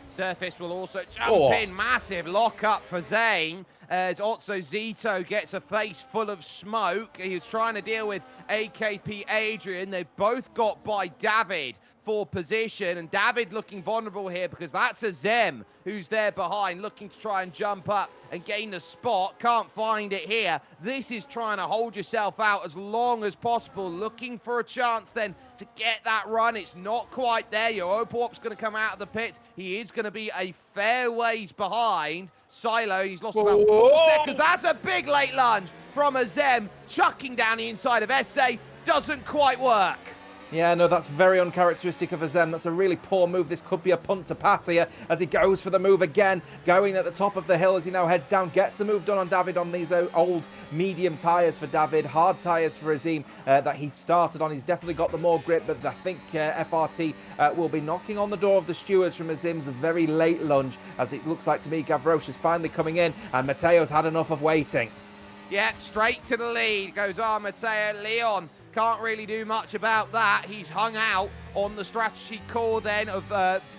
Surface will also jump in. Massive lock up for Zane. as Otso Zito gets a face full of smoke. He was trying to deal with AKP Adrian. They both got by David for position, and David looking vulnerable here because that's a Zem who's there behind looking to try and jump up and gain the spot. Can't find it here. This is trying to hold yourself out as long as possible, looking for a chance then to get that run. It's not quite there. Your Opalop's going to come out of the pits. He is going to be a fair ways behind Silo. He's lost about 4 seconds. That's a big late lunge from a Zem, chucking down the inside of SA. Doesn't quite work. Yeah, no, that's very uncharacteristic of a Zem. That's a really poor move. This could be a punt to pass here as he goes for the move again, going at the top of the hill as he now heads down, gets the move done on David on these old medium tyres for David, hard tyres for Azim that he started on. He's definitely got the more grip, but I think FRT will be knocking on the door of the stewards from Azim's very late lunge, as it looks like to me Gavroche is finally coming in, and Mateo's had enough of waiting. Yep, straight to the lead goes Mateo. Leon can't really do much about that. He's hung out on the strategy core then of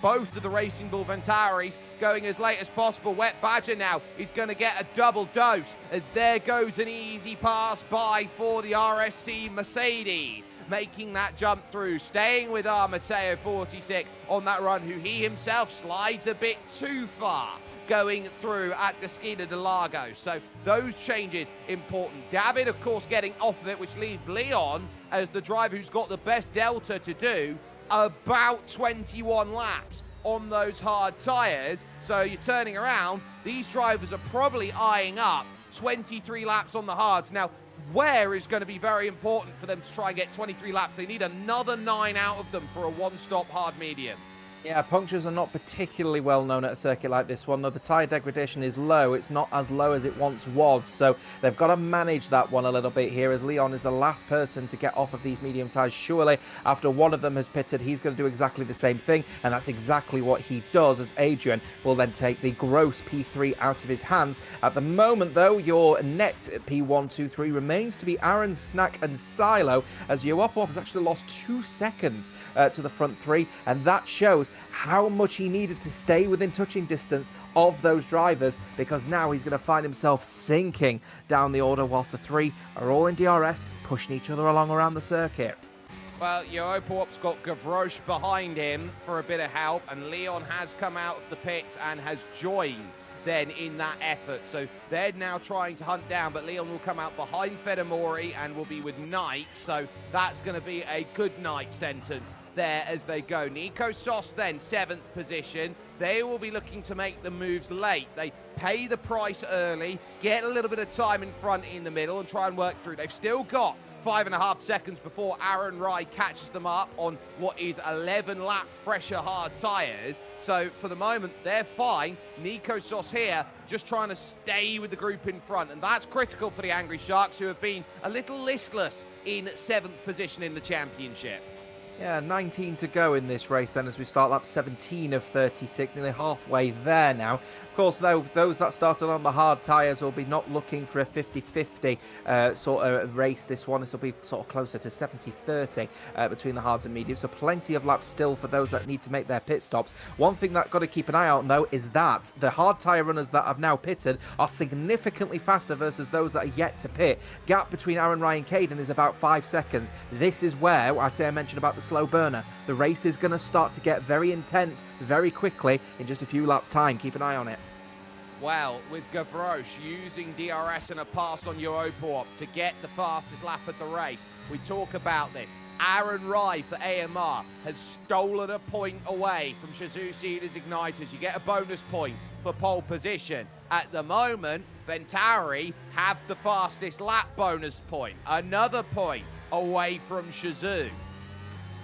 both of the Racing Bull Ventaris going as late as possible. Wet Badger now is going to get a double dose as there goes an easy pass by for the RSC Mercedes, making that jump through, staying with Mateo 46 on that run, who he himself slides a bit too far going through at the Esquina de Lago. So those changes important. David, of course, getting off of it, which leaves Leon as the driver who's got the best delta to do about 21 laps on those hard tyres. So you're turning around, these drivers are probably eyeing up 23 laps on the hards. Now, where is going to be very important for them to try and get 23 laps. They need another 9 out of them for a one-stop hard medium. Yeah, punctures are not particularly well known at a circuit like this one. Though the tyre degradation is low, it's not as low as it once was. So they've got to manage that one a little bit here, as Leon is the last person to get off of these medium tyres. Surely, after one of them has pitted, he's going to do exactly the same thing. And that's exactly what he does, as Adrian will then take the gross P3 out of his hands. At the moment, though, your net P1, 2, 3 remains to be Aaron, Snack and Silo, as Yoopop has actually lost 2 seconds to the front 3. And that shows how much he needed to stay within touching distance of those drivers, because now he's going to find himself sinking down the order whilst the 3 are all in DRS, pushing each other along around the circuit. Well, Yoopop's got Gavroche behind him for a bit of help, and Leon has come out of the pit and has joined then in that effort. So they're now trying to hunt down, but Leon will come out behind Fedamori and will be with Knight. So that's going to be a good night sentence there as they go. Nico Sos then 7th position. They will be looking to make the moves late. They pay the price early, get a little bit of time in front in the middle and try and work through. They've still got 5.5 seconds before Aaron Rai catches them up on what is 11 lap fresher hard tyres. So for the moment, they're fine. Nico Sos here just trying to stay with the group in front. And that's critical for the Angry Sharks, who have been a little listless in 7th position in the championship. Yeah, 19 to go in this race then, as we start lap 17 of 36, nearly halfway there now. Of course, though, those that started on the hard tyres will be not looking for a 50-50 sort of race this one. This will be sort of closer to 70-30 between the hards and mediums, so plenty of laps still for those that need to make their pit stops. One thing that got to keep an eye out, though, is that the hard tyre runners that have now pitted are significantly faster versus those that are yet to pit. Gap between Aaron, Ryan, and Caden is about 5 seconds. This is where I mentioned about the slow burner. The race is going to start to get very intense very quickly in just a few laps' time. Keep an eye on it. Well, with Gavroche using DRS and a pass on Yoopop to get the fastest lap of the race, we talk about this. Aaron Rai for AMR has stolen a point away from Shazoo Seeders Igniters. You get a bonus point for pole position. At the moment, Ventari have the fastest lap bonus point. Another point away from Shazoo.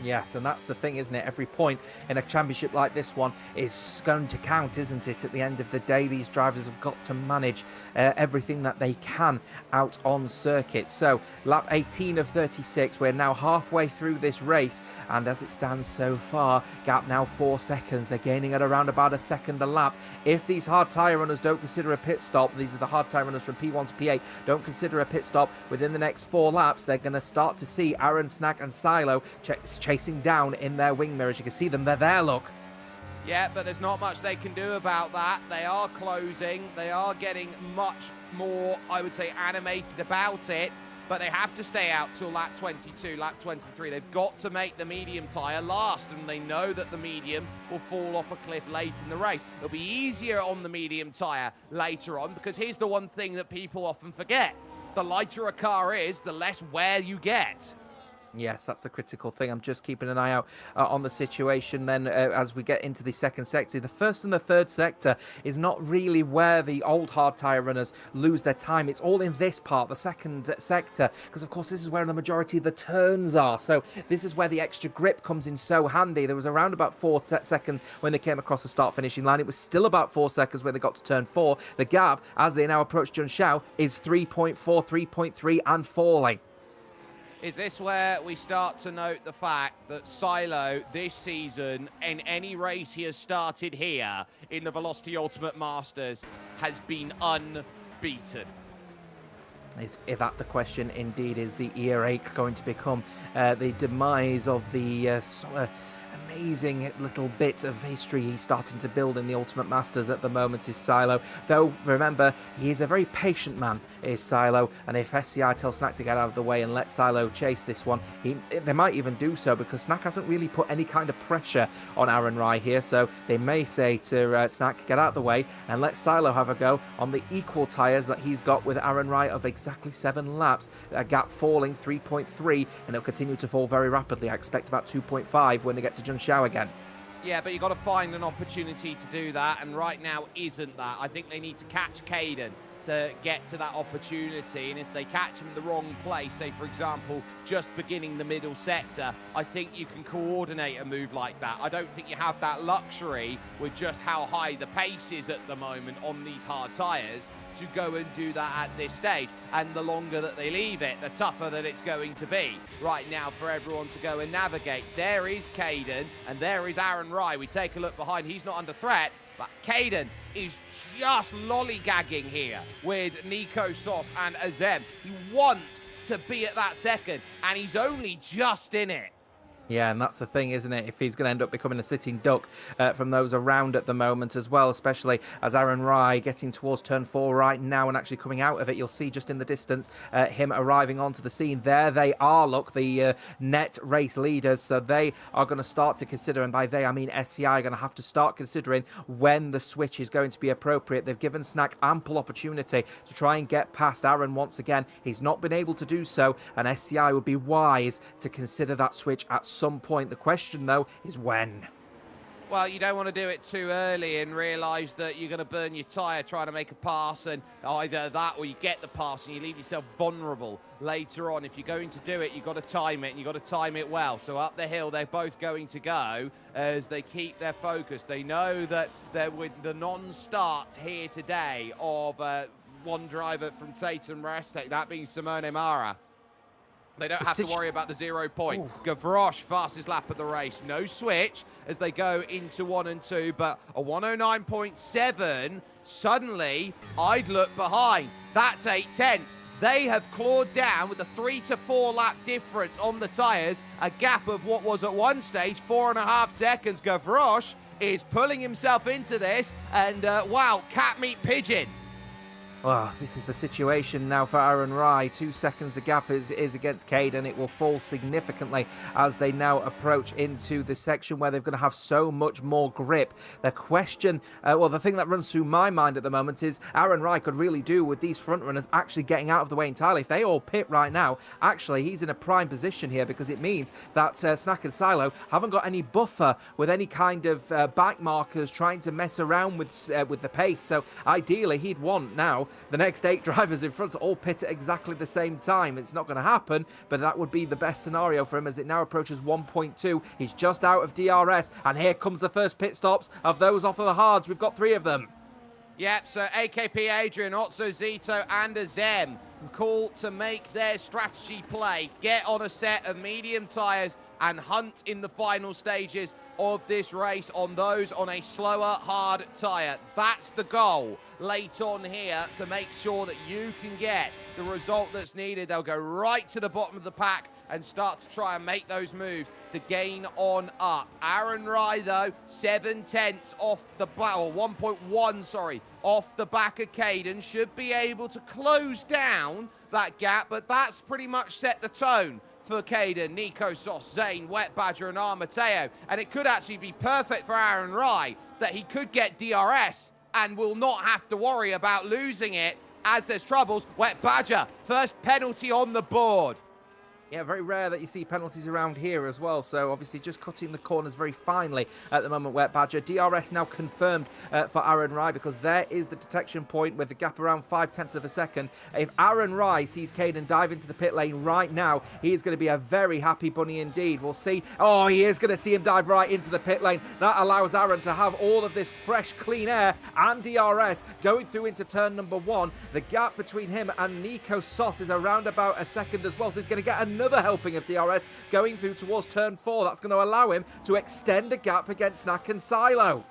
Yes, and that's the thing, isn't it? Every point in a championship like this one is going to count, isn't it? At the end of the day, these drivers have got to manage everything that they can out on circuit. So, lap 18 of 36, we're now halfway through this race, and as it stands so far, gap now 4 seconds. They're gaining at around about a second a lap. If these hard tyre runners don't consider a pit stop, these are the hard tyre runners from P1 to P8, don't consider a pit stop within the next 4 laps, they're going to start to see Aaron, Snack and Silo chasing down in their wing mirrors. You can see them, they're there, look. Yeah, but there's not much they can do about that. They are closing. They are getting much more, I would say, animated about it. But they have to stay out till lap 22, lap 23. They've got to make the medium tyre last, and they know that the medium will fall off a cliff late in the race. It'll be easier on the medium tyre later on, because here's the one thing that people often forget. The lighter a car is, the less wear you get. Yes, that's the critical thing. I'm just keeping an eye out on the situation then as we get into the second sector. The first and the third sector is not really where the old hard tyre runners lose their time. It's all in this part, the second sector, because of course this is where the majority of the turns are. So this is where the extra grip comes in so handy. There was around about 4 seconds when they came across the start finishing line. It was still about 4 seconds when they got to turn 4. The gap, as they now approach Junshao, is 3.4, 3.3 and falling. Is this where we start to note the fact that Silo this season, in any race he has started here in the Velocity Ultimate Masters, has been unbeaten? Is that the question? Indeed, is the earache going to become the demise of the amazing little bit of history he's starting to build in the Ultimate Masters at the moment is Silo. Though, remember, he is a very patient man, is Silo, and if SCI tell Snack to get out of the way and let Silo chase this one, they might even do so, because Snack hasn't really put any kind of pressure on Aaron Rai here, so they may say to Snack, get out of the way and let Silo have a go on the equal tyres that he's got with Aaron Rai of exactly 7 laps. A gap falling 3.3, and it'll continue to fall very rapidly. I expect about 2.5 when they get to Junshao again. Yeah, but you've got to find an opportunity to do that, and right now isn't that. I think they need to catch Caden to get to that opportunity, and if they catch him in the wrong place, say for example just beginning the middle sector, I think you can coordinate a move like that. I don't think you have that luxury with just how high the pace is at the moment on these hard tyres to go and do that at this stage, and the longer that they leave it, the tougher that it's going to be right now for everyone to go and navigate. There is Caden, and there is Aaron Rai. We take a look behind, he's not under threat, but Caden is just lollygagging here with Nico Sos and Azem. He wants to be at that second, and he's only just in it. Yeah, and that's the thing, isn't it? If he's going to end up becoming a sitting duck from those around at the moment as well, especially as Aaron Rai getting towards turn 4 right now and actually coming out of it. You'll see just in the distance him arriving onto the scene. There they are, look, the net race leaders. So they are going to start to consider, and by they I mean SCI, are going to have to start considering when the switch is going to be appropriate. They've given Snack ample opportunity to try and get past Aaron once again. He's not been able to do so, and SCI would be wise to consider that switch at some point. The question, though, is when. Well, you don't want to do it too early and realise that you're going to burn your tyre trying to make a pass, and either that or you get the pass and you leave yourself vulnerable later on. If you're going to do it, you've got to time it, and you've got to time it well. So up the hill, they're both going to go as they keep their focus. They know that they're with the non-start here today of one driver from Tatum Restec, that being Simone Mara. They don't have to worry about the 0 point. Gavroche, fastest lap of the race. No switch as they go into 1 and 2, but a 109.7. Suddenly, I'd look behind. That's 8/10. They have clawed down with a 3 to 4 lap difference on the tyres. A gap of what was at one stage 4.5 seconds. Gavroche is pulling himself into this, and wow, cat meat pigeon. Well, this is the situation now for Aaron Rai. 2 seconds the gap is against Caden. It will fall significantly as they now approach into the section where they're going to have so much more grip. The question, well, the thing that runs through my mind at the moment is Aaron Rai could really do with these front runners actually getting out of the way entirely. If they all pit right now, actually, he's in a prime position here, because it means that Snack and Silo haven't got any buffer with any kind of back markers trying to mess around with the pace. So ideally, he'd want now the next 8 drivers in front to all pit at exactly the same time. It's not going to happen, but that would be the best scenario for him as it now approaches 1.2. He's just out of DRS, and here comes the first pit stops of those off of the hards. We've got 3 of them. Yep, so AKP Adrian, Otso Zito, and Azem call to make their strategy play. Get on a set of medium tyres and hunt in the final stages of this race on those on a slower, hard tyre. That's the goal late on here, to make sure that you can get the result that's needed. They'll go right to the bottom of the pack and start to try and make those moves to gain on up. Aaron Rai, though, 7/10 off the back, or 1.1, sorry, off the back of Caden, should be able to close down that gap, but that's pretty much set the tone for Caden, Nico Sauce, Zane, Wet Badger, and Armateo. And it could actually be perfect for Aaron Rai that he could get DRS and will not have to worry about losing it as there's troubles. Wet Badger, first penalty on the board. Yeah, very rare that you see penalties around here as well. So obviously just cutting the corners very finely at the moment, Wet Badger. DRS now confirmed for Aaron Rai, because there is the detection point with the gap around 0.5 of a second. If Aaron Rai sees Caden dive into the pit lane right now, he is going to be a very happy bunny indeed. We'll see. Oh, he is going to see him dive right into the pit lane. That allows Aaron to have all of this fresh, clean air and DRS going through into turn number 1. The gap between him and Nico Sauce is around about a second as well. So he's going to get another helping of DRS going through towards turn 4. That's going to allow him to extend a gap against Snack and Silo.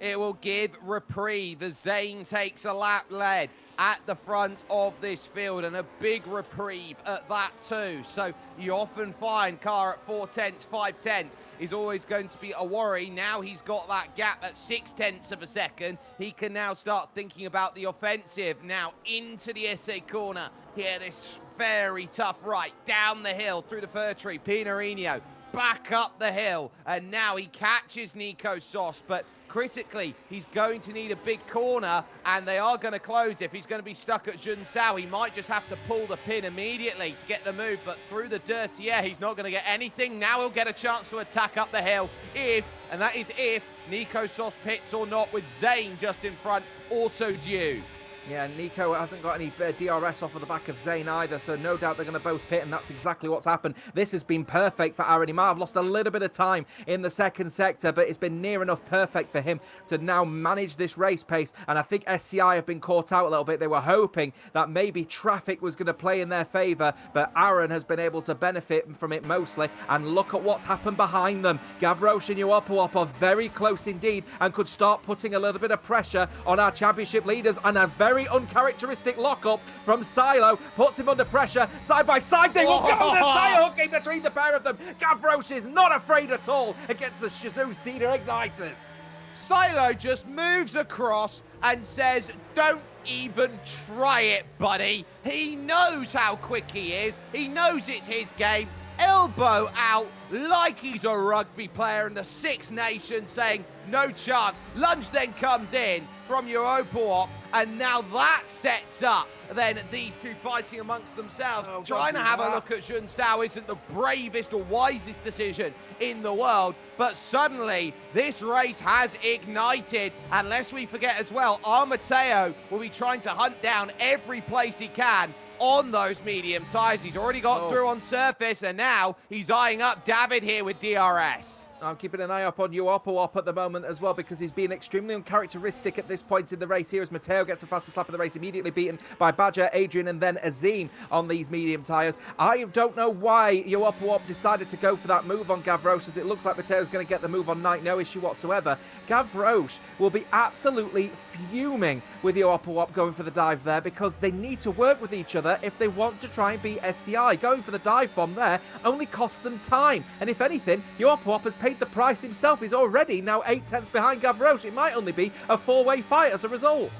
It will give reprieve as Zane takes a lap lead at the front of this field, and a big reprieve at that too. So you often find car at 4/10, 5/10 is always going to be a worry. Now he's got that gap at 0.6 of a second. He can now start thinking about the offensive. Now into the SA corner. Here, this very tough right, down the hill through the fir tree. Pinarino back up the hill, and now he catches Nico Sauce, but critically, he's going to need a big corner, and they are going to close. If he's going to be stuck at Jun Sao, he might just have to pull the pin immediately to get the move, but through the dirty air, he's not going to get anything. Now he'll get a chance to attack up the hill if, and that is if, Nico Sauce pits or not, with Zane just in front, also due. Yeah, Nico hasn't got any DRS off of the back of Zane either, so no doubt they're going to both pit, and that's exactly what's happened. This has been perfect for Aaron. He might have lost a little bit of time in the second sector, but it's been near enough perfect for him to now manage this race pace, and I think SCI have been caught out a little bit. They were hoping that maybe traffic was going to play in their favour, but Aaron has been able to benefit from it mostly, and look at what's happened behind them. Gavroche and Uopuop are very close indeed, and could start putting a little bit of pressure on our championship leaders, and a very uncharacteristic lock-up from Silo puts him under pressure. Side by side, they will go. There's tyre hooking between the pair of them. Gavroche is not afraid at all against the Shizou Cedar Igniters. Silo just moves across and says, don't even try it, buddy. He knows how quick he is. He knows it's his game. Elbow out like he's a rugby player in the Six Nations, saying no chance. Lunge then comes in from Uopuop, and now that sets up then these two fighting amongst themselves. Trying to have a look at Jun Sao isn't the bravest or wisest decision in the world, but suddenly this race has ignited. And lest we forget as well, Armateo will be trying to hunt down every place he can on those medium tyres. He's already got through on surface, and now he's eyeing up David here with DRS. I'm keeping an eye up on Uopuop at the moment as well, because he's been extremely uncharacteristic at this point in the race here, as Mateo gets the fastest lap of the race, immediately beaten by Badger, Adrian, and then Azim on these medium tyres. I don't know why Uopuop decided to go for that move on Gavroche, as it looks like Mateo's going to get the move on Knight, no issue whatsoever. Gavroche will be absolutely fuming with Uopuop going for the dive there, because they need to work with each other if they want to try and beat SCI. Going for the dive bomb there only costs them time, and if anything, Uopuop has paid the price himself. He's already now 0.8 behind Gavroche. It might only be a four-way fight as a result.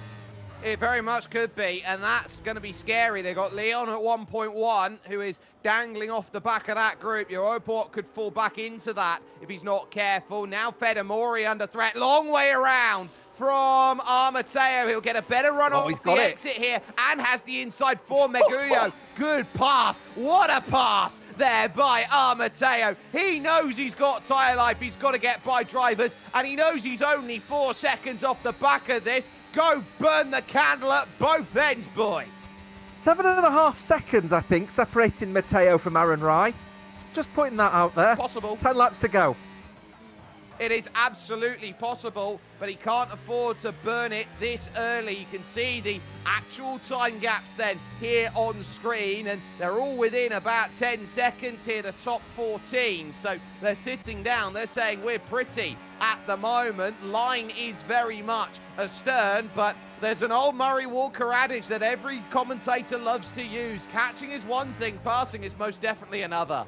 It very much could be, and that's going to be scary. They've got Leon at 1.1, who is dangling off the back of that group. Uopuop could fall back into that if he's not careful. Now Fedamori under threat. Long way around from Armateo. He'll get a better run off the exit here, and has the inside for Meguyo. Good pass. What a pass there by Armateo. He knows he's got tyre life. He's got to get by drivers, and he knows he's only 4 seconds off the back of this. Go burn the candle at both ends, boy. 7.5 seconds, I think, separating Mateo from Aaron Rai. Just putting that out there. Possible. 10 laps to go. It is absolutely possible, but he can't afford to burn it this early. You can see the actual time gaps then here on screen, and they're all within about 10 seconds here, the top 14. So they're sitting down. They're saying we're pretty at the moment. Line is very much astern, but there's an old Murray Walker adage that every commentator loves to use. Catching is one thing, passing is most definitely another.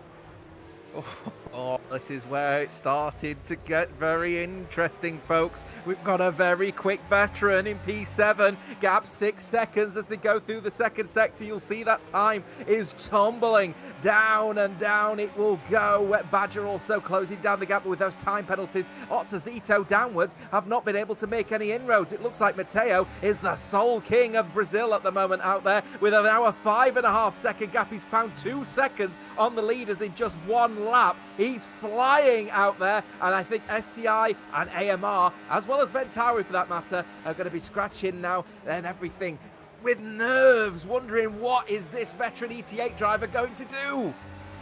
Oh, this is where it started to get very interesting, folks. We've got a very quick veteran in P7. Gap 6 seconds as they go through the second sector. You'll see that time is tumbling down and down it will go. Wet Badger also closing down the gap with those time penalties. Otsazito downwards have not been able to make any inroads. It looks like Mateo is the sole king of Brazil at the moment out there with now a 5.5 second gap. He's found 2 seconds on the leaders in just one lap. He's flying out there, and I think SCI and AMR, as well as Ventauri for that matter, are going to be scratching now and everything with nerves, wondering what is this veteran ET8 driver going to do?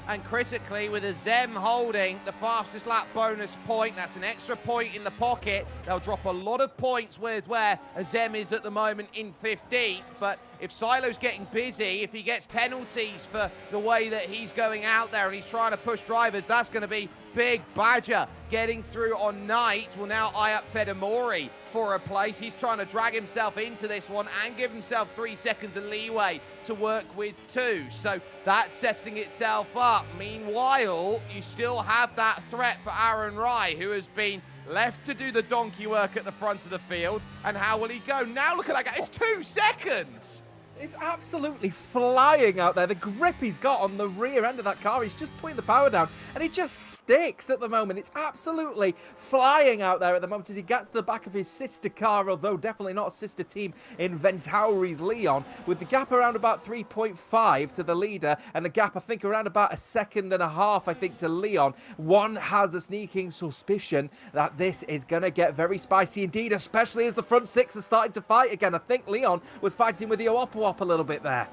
And critically, with a Zem holding the fastest lap bonus point, that's an extra point in the pocket. They'll drop a lot of points with where a Zem is at the moment in 15th. But if Silo's getting busy, if he gets penalties for the way that he's going out there and he's trying to push drivers, that's going to be big. Badger getting through on Knight will now eye up Fedamori for a place. He's trying to drag himself into this one and give himself 3 seconds of leeway to work with 2. So that's setting itself up. Meanwhile, you still have that threat for Aaron Rai, who has been left to do the donkey work at the front of the field. And how will he go? Now look at that guy. It's 2 seconds. It's absolutely flying out there. The grip he's got on the rear end of that car, he's just putting the power down, and he just sticks at the moment. It's absolutely flying out there at the moment as he gets to the back of his sister car, although definitely not a sister team in Ventauri's Leon, with the gap around about 3.5 to the leader, and the gap, I think, around about 1.5 seconds, I think, to Leon. One has a sneaking suspicion that this is going to get very spicy indeed, especially as the front 6 are starting to fight again. I think Leon was fighting with the Oopawop a little bit there.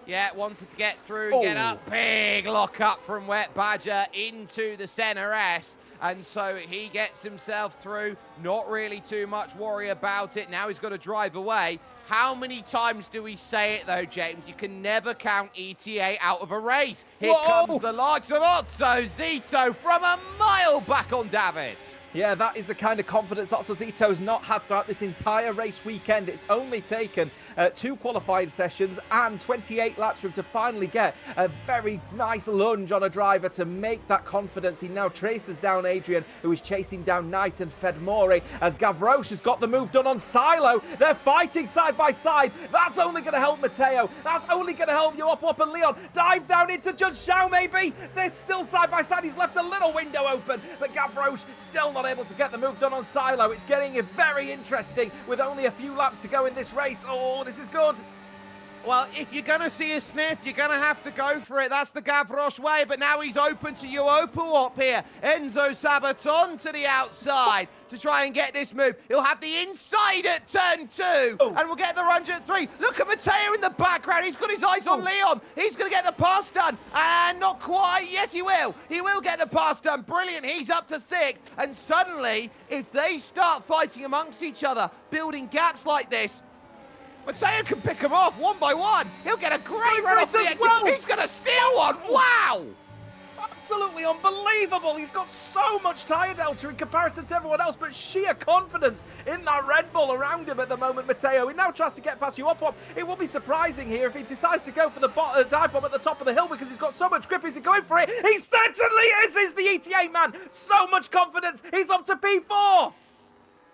Yeah, wanted to get through, get up. Big lock up from Wet Badger into the center S. And so he gets himself through. Not really too much worry about it. Now he's got to drive away. How many times do we say it, though, James? You can never count ETA out of a race. Here comes the likes of Otsazito from a mile back on David. Yeah, that is the kind of confidence Otsazito's not had throughout this entire race weekend. It's only taken 2 qualifying sessions and 28 laps for him to finally get a very nice lunge on a driver to make that confidence. He now traces down Adrian, who is chasing down Knight and Fedmore, as Gavroche has got the move done on Silo. They're fighting side by side. That's only going to help Mateo. That's only going to help Oopawop and Leon. Dive down into Judge Xiao, maybe. They're still side by side. He's left a little window open, but Gavroche still not able to get the move done on Silo. It's getting very interesting with only a few laps to go in this race. Oh, this is good. Well, if you're going to see a sniff, you're going to have to go for it. That's the Gavroche way, but now he's open to Oopawop here. Enzo Sabaton to the outside to try and get this move. He'll have the inside at turn 2, and we'll get the run at 3. Look at Mateo in the background. He's got his eyes on Leon. He's going to get the pass done, and not quite. Yes, he will. He will get the pass done. Brilliant. He's up to 6th, and suddenly, if they start fighting amongst each other, building gaps like this, Mateo can pick them off one by one. He'll get a great run off the exit. Well. He's going to steal one. Wow. Absolutely unbelievable. He's got so much tyre delta in comparison to everyone else, but sheer confidence in that Red Bull around him at the moment, Mateo. He now tries to get past Oopawop. It will be surprising here if he decides to go for the dive bomb at the top of the hill because he's got so much grip. Is he going for it? He certainly is. He's the ETA man. So much confidence. He's up to P4.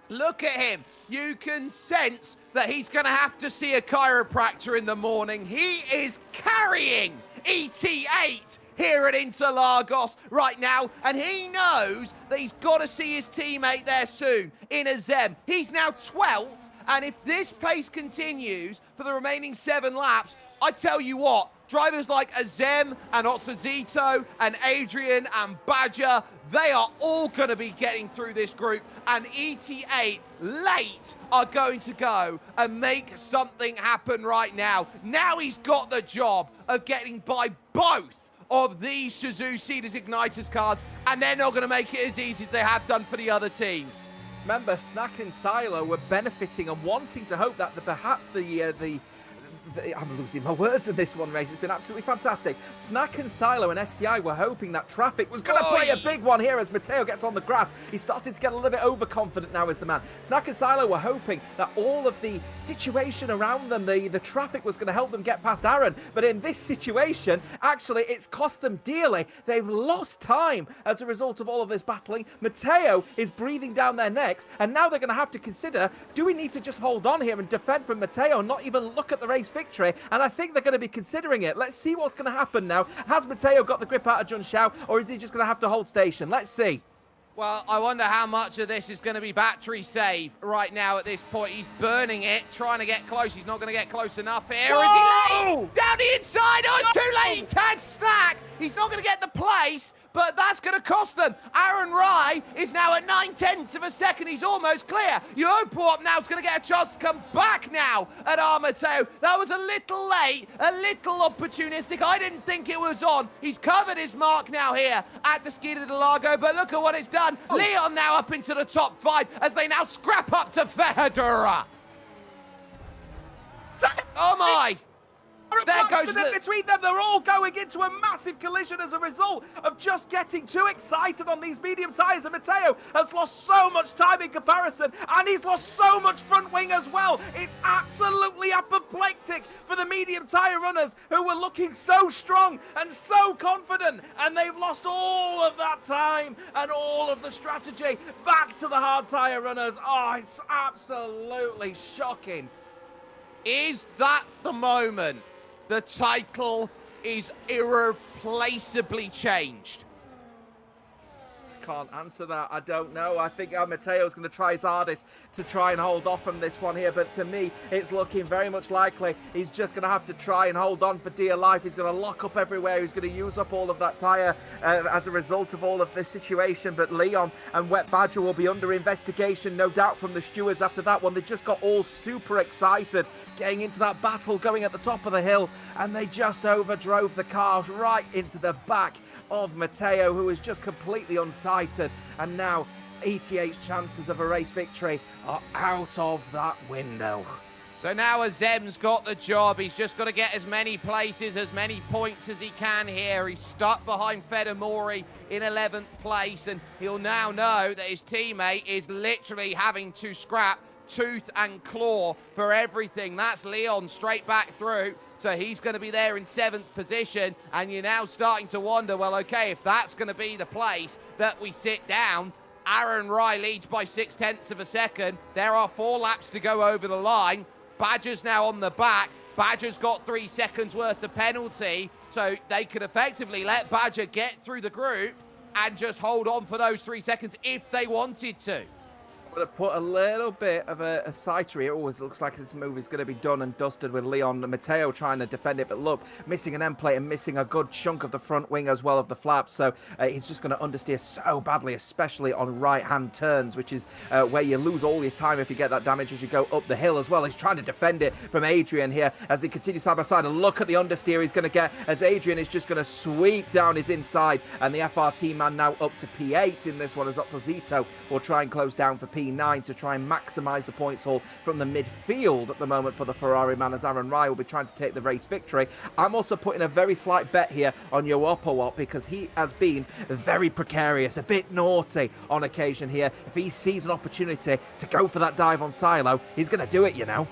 Look at him. You can sense that he's going to have to see a chiropractor in the morning. He is carrying ET8 here at Interlagos right now, and he knows that he's got to see his teammate there soon in a Zem. He's now 12th, and if this pace continues for the remaining 7 laps, I tell you what, drivers like Azem and Otsazito and Adrian and Badger, they are all going to be getting through this group, and ET8 late are going to go and make something happen right now. Now he's got the job of getting by both of these Shazoo Seeders Igniters cards, and they're not going to make it as easy as they have done for the other teams. Remember, Snack and Silo were benefiting and wanting to hope that perhaps the I'm losing my words in this one race. It's been absolutely fantastic. Snack and Silo and SCI were hoping that traffic was going to play a big one here as Matteo gets on the grass. He's starting to get a little bit overconfident now as the man. Snack and Silo were hoping that all of the situation around them, the traffic was going to help them get past Aaron. But in this situation, actually, it's cost them dearly. They've lost time as a result of all of this battling. Matteo is breathing down their necks, and now they're going to have to consider, do we need to just hold on here and defend from Matteo, not even look at the race victory? And I think they're going to be considering it. Let's see what's going to happen now. Has Matteo got the grip out of Jun Xiao, or is he just going to have to hold station? Let's see. Well, I wonder how much of this is going to be battery save right now at this point. He's burning it, trying to get close. He's not going to get close enough here. Is he late? Down the inside. Oh, it's too late. He tags Snack. He's not going to get the place, but that's going to cost them. Aaron Rai is now at 9/10 of a second. He's almost clear. Yopop now is going to get a chance to come back now at Armateo. That was a little late, a little opportunistic. I didn't think it was on. He's covered his mark now here at the Skida de Lago, but look at what it's done. Leon now up into the top 5 as they now scrap up to Fedora. Oh my! There goes between them. They're all going into a massive collision as a result of just getting too excited on these medium tyres. And Matteo has lost so much time in comparison, and he's lost so much front wing as well. It's absolutely apoplectic for the medium tyre runners who were looking so strong and so confident, and they've lost all of that time and all of the strategy back to the hard tyre runners. Oh, it's absolutely shocking. Is that the moment the title is irreplaceably changed? Can't answer that. I don't know. I think Matteo's going to try his hardest to try and hold off from this one here, but to me it's looking very much likely he's just going to have to try and hold on for dear life. He's going to lock up everywhere. He's going to use up all of that tyre as a result of all of this situation. But Leon and Wet Badger will be under investigation, no doubt, from the stewards after that one. They just got all super excited getting into that battle, going at the top of the hill, and they just overdrove the cars right into the back of Matteo, who is just completely unsighted. And now ETH's chances of a race victory are out of that window. So now Azem's got the job. He's just got to get as many places, as many points as he can here. He's stuck behind Fedamori in 11th place, and he'll now know that his teammate is literally having to scrap tooth and claw for everything. That's Leon straight back through. So he's going to be there in 7th position, and you're now starting to wonder, well, okay, if that's going to be the place that we sit down, Aaron Rai leads by 0.6 of a second. There are 4 laps to go over the line. Badger's now on the back. Badger's got 3 seconds worth of penalty, so they could effectively let Badger get through the group and just hold on for those 3 seconds if they wanted to. I'm going to put a little bit of a sighter here. It always looks like this move is going to be done and dusted with Leon and Matteo trying to defend it. But look, missing an end plate and missing a good chunk of the front wing as well of the flaps. So he's just going to understeer so badly, especially on right-hand turns, which is where you lose all your time if you get that damage as you go up the hill as well. He's trying to defend it from Adrian here as they continue side by side. And look at the understeer he's going to get as Adrian is just going to sweep down his inside. And the FRT man now up to P8 in this one as Otzozito will try and close down for P9 to try and maximise the points haul from the midfield at the moment for the Ferrari man, as Aaron Rai will be trying to take the race victory. I'm also putting a very slight bet here on Yoopawop because he has been very precarious, a bit naughty on occasion here. If he sees an opportunity to go for that dive on Silo, he's going to do it, you know.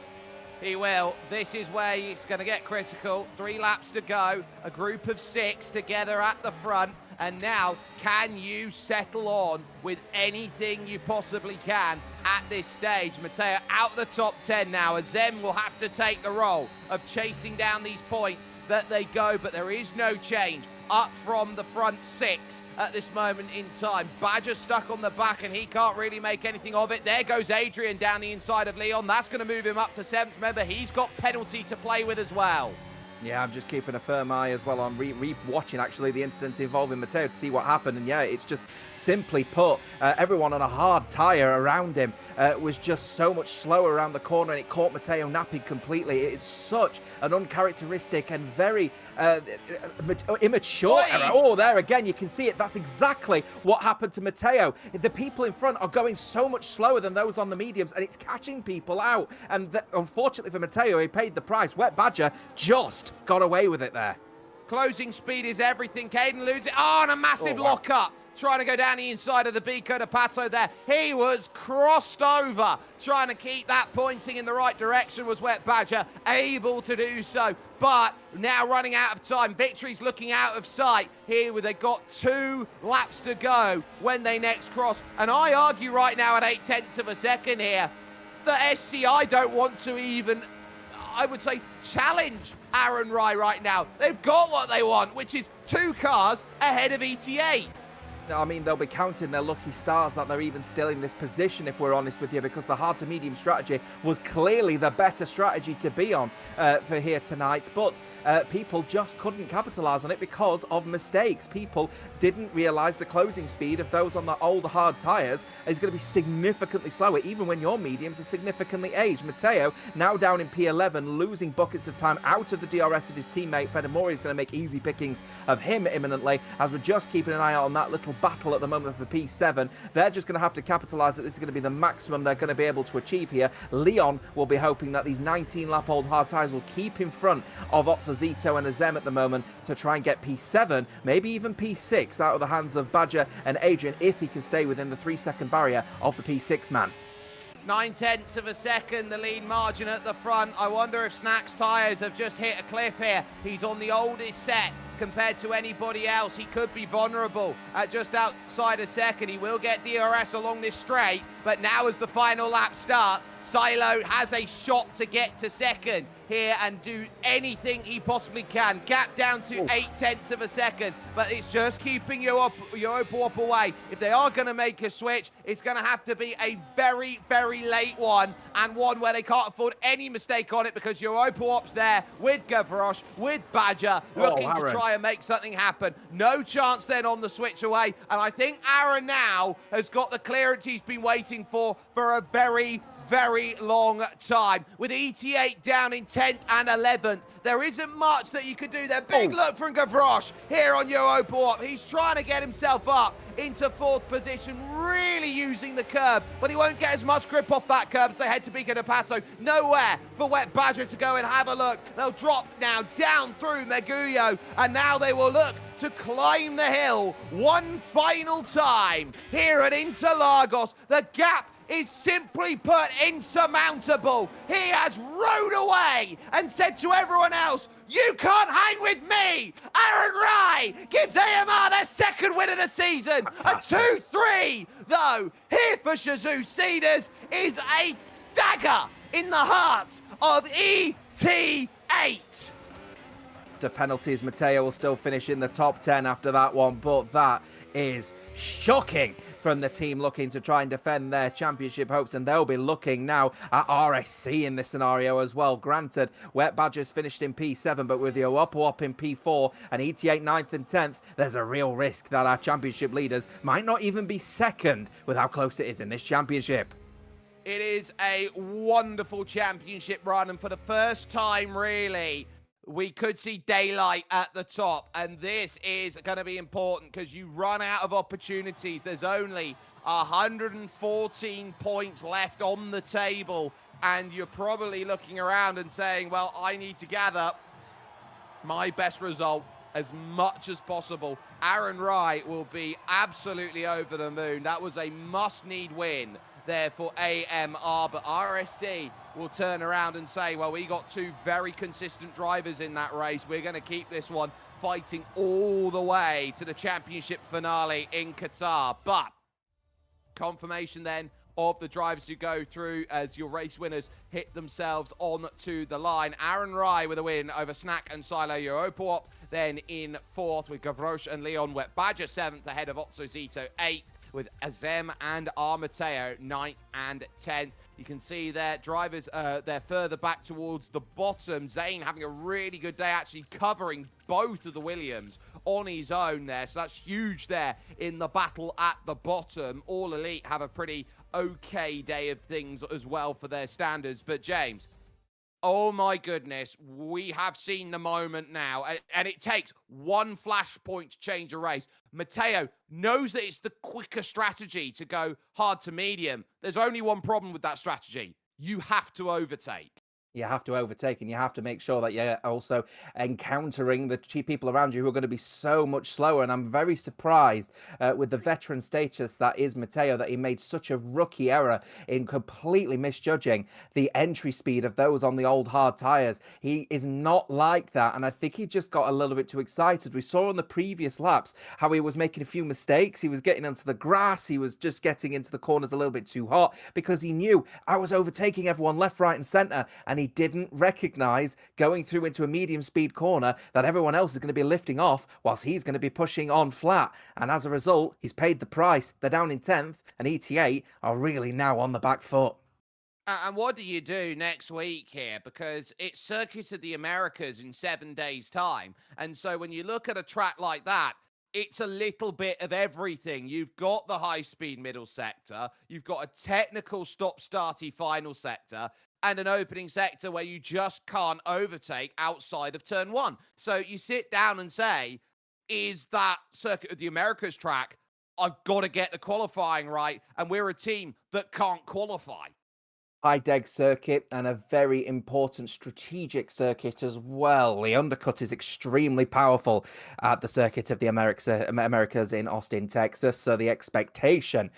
He will. This is where it's going to get critical. 3 laps to go, a group of 6 together at the front. And now, can you settle on with anything you possibly can at this stage? Matteo out the top 10 now. Azem will have to take the role of chasing down these points that they go, but there is no change up from the front 6 at this moment in time. Badger stuck on the back and he can't really make anything of it. There goes Adrian down the inside of Leon. That's going to move him up to 7th. Remember, he's got penalty to play with as well. Yeah, I'm just keeping a firm eye as well on re-watching actually the incident involving Matteo to see what happened. And yeah, it's just simply put, everyone on a hard tyre around him was just so much slower around the corner, and it caught Matteo napping completely. It is such an uncharacteristic and very immature error. Oh, there again, you can see it. That's exactly what happened to Matteo. The people in front are going so much slower than those on the mediums, and it's catching people out. And unfortunately for Matteo, he paid the price. Wet Badger just got away with it there. Closing speed is everything. Caden loses it. Oh, and a massive lock-up. Trying to go down the inside of the Bico de Pato there. He was crossed over. Trying to keep that pointing in the right direction was Wet Badger. Able to do so. But now running out of time. Victory's looking out of sight here where they've got 2 laps to go when they next cross. And I argue right now at 0.8 of a second here that SCI don't want to even, I would say, challenge Aaron Rai right now. They've got what they want, which is 2 cars ahead of ETA. I mean, they'll be counting their lucky stars that they're even still in this position, if we're honest with you, because the hard to medium strategy was clearly the better strategy to be on for here tonight. But people just couldn't capitalise on it because of mistakes. People didn't realise the closing speed of those on the old hard tyres is going to be significantly slower, even when your mediums are significantly aged. Matteo, now down in P11, losing buckets of time out of the DRS of his teammate. Fedamori is going to make easy pickings of him imminently, as we're just keeping an eye out on that little battle at the moment for P7. They're just going to have to capitalise that this is going to be the maximum they're going to be able to achieve here. Leon will be hoping that these 19-lap-old hard tyres will keep in front of Otsazito and Azem at the moment to try and get P7, maybe even P6 out of the hands of Badger and Adrian if he can stay within the 3-second barrier of the P6 man. 0.9 of a second, the lead margin at the front. I wonder if Snack's tyres have just hit a cliff here. He's on the oldest set compared to anybody else. He could be vulnerable at just outside a second. He will get DRS along this straight, but now as the final lap starts, Silo has a shot to get to second here and do anything he possibly can. Gap down to 0.8 of a second, but it's just keeping Opel away. If they are going to make a switch, it's going to have to be a very, very late one, and one where they can't afford any mistake on it, because Opel Op's there with Gavroche, with Badger, looking to try and make something happen. No chance then on the switch away, and I think Aaron now has got the clearance he's been waiting for a very, very long time. With ET8 down in 10th and 11th, there isn't much that you could do there. Big look from Gavroche here on Opel Op. He's trying to get himself up into 4th position, really using the curb, but he won't get as much grip off that curb as they head to Bico de Pato. Nowhere for Wet Badger to go and have a look. They'll drop now down through Meguyo, and now they will look to climb the hill one final time here at Interlagos. The gap is simply put insurmountable. He has rode away and said to everyone else, you can't hang with me. Aaron Rai gives AMR their 2nd win of the season. Fantastic. A 2-3, though, here for Shazoo Cedars is a dagger in the heart of ET8. To penalties, Matteo will still finish in the top 10 after that one, but that is shocking from the team looking to try and defend their championship hopes, and they'll be looking now at RSC in this scenario as well. Granted, Wet Badgers finished in P7, but with the Opel in P4 and ET8 9th and 10th, there's a real risk that our championship leaders might not even be second with how close it is in this championship. It is a wonderful championship run, and for the first time, really, we could see daylight at the top, and this is going to be important because you run out of opportunities. There's only 114 points left on the table, and you're probably looking around and saying, well, I need to gather my best result as much as possible. Aaron Rai will be absolutely over the moon. That was a must-need win there for AMR, but RSC will turn around and say, well, we got 2 very consistent drivers in that race. We're going to keep this one fighting all the way to the championship finale in Qatar. But confirmation then of the drivers who go through as your race winners hit themselves onto the line. Aaron Rai with a win over Snack and Silo Opel Op, then in 4th with Gavroche and Leon. Wet Badger 7th ahead of Otsozito 8th. with Azem and Armateo 9th and 10th. You can see their drivers, they're further back towards the bottom. Zane having a really good day, actually covering both of the Williams on his own there. So that's huge there in the battle at the bottom. All Elite have a pretty okay day of things as well for their standards. But James, oh my goodness, we have seen the moment now, and it takes one flashpoint to change a race. Matteo knows that it's the quicker strategy to go hard to medium. There's only one problem with that strategy. You have to overtake. You have to overtake, and you have to make sure that you're also encountering the people around you who are going to be so much slower. And I'm very surprised with the veteran status that is Matteo, that he made such a rookie error in completely misjudging the entry speed of those on the old hard tyres. He is not like that, and I think he just got a little bit too excited. We saw on the previous laps how he was making a few mistakes. He was getting onto the grass. He was just getting into the corners a little bit too hot because he knew I was overtaking everyone left, right, and centre, and he didn't recognize going through into a medium speed corner that everyone else is going to be lifting off whilst he's going to be pushing on flat. And as a result, he's paid the price. They're down in 10th, and ET8 are really now on the back foot. And what do you do next week here? Because it's Circuit of the Americas in 7 days' time. And so when you look at a track like that, it's a little bit of everything. You've got the high-speed middle sector, you've got a technical stop-starty final sector, and an opening sector where you just can't overtake outside of turn one. So you sit down and say, is that Circuit of the Americas track? I've got to get the qualifying right, and we're a team that can't qualify. High deg circuit, and a very important strategic circuit as well. The undercut is extremely powerful at the Circuit of the Americas in Austin, Texas. So the expectation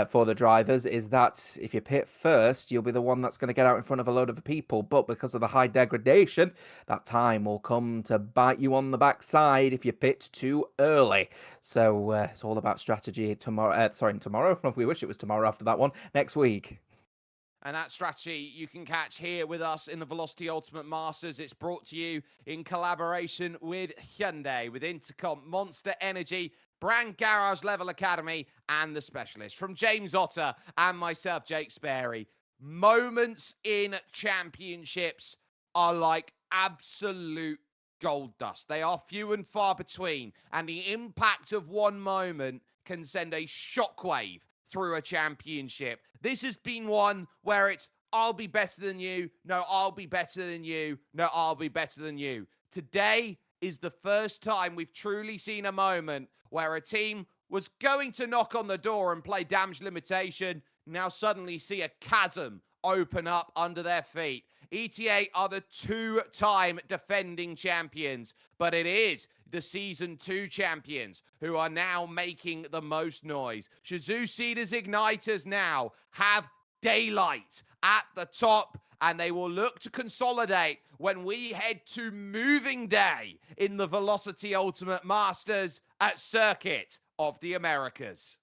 for the drivers is that if you pit first, you'll be the one that's going to get out in front of a load of people. But because of the high degradation, that time will come to bite you on the backside if you pit too early. So it's all about strategy tomorrow. Tomorrow. We wish it was tomorrow after that one. Next week. And that strategy you can catch here with us in the Velocity Ultimate Masters. It's brought to you in collaboration with Hyundai, with Intercomp, Monster Energy, Brand Garage Level Academy, and The Specialist. From James Otter and myself, Jake Sperry, moments in championships are like absolute gold dust. They are few and far between, and the impact of one moment can send a shockwave through a championship. This has been one where it's, I'll be better than you. No, I'll be better than you. No, I'll be better than you. Today is the first time we've truly seen a moment where a team was going to knock on the door and play damage limitation, now suddenly see a chasm open up under their feet. ETA are the two-time defending champions, but it is the Season 2 champions who are now making the most noise. Shazoo Cedars Igniters now have daylight at the top, and they will look to consolidate when we head to moving day in the Velocity Ultimate Masters at Circuit of the Americas.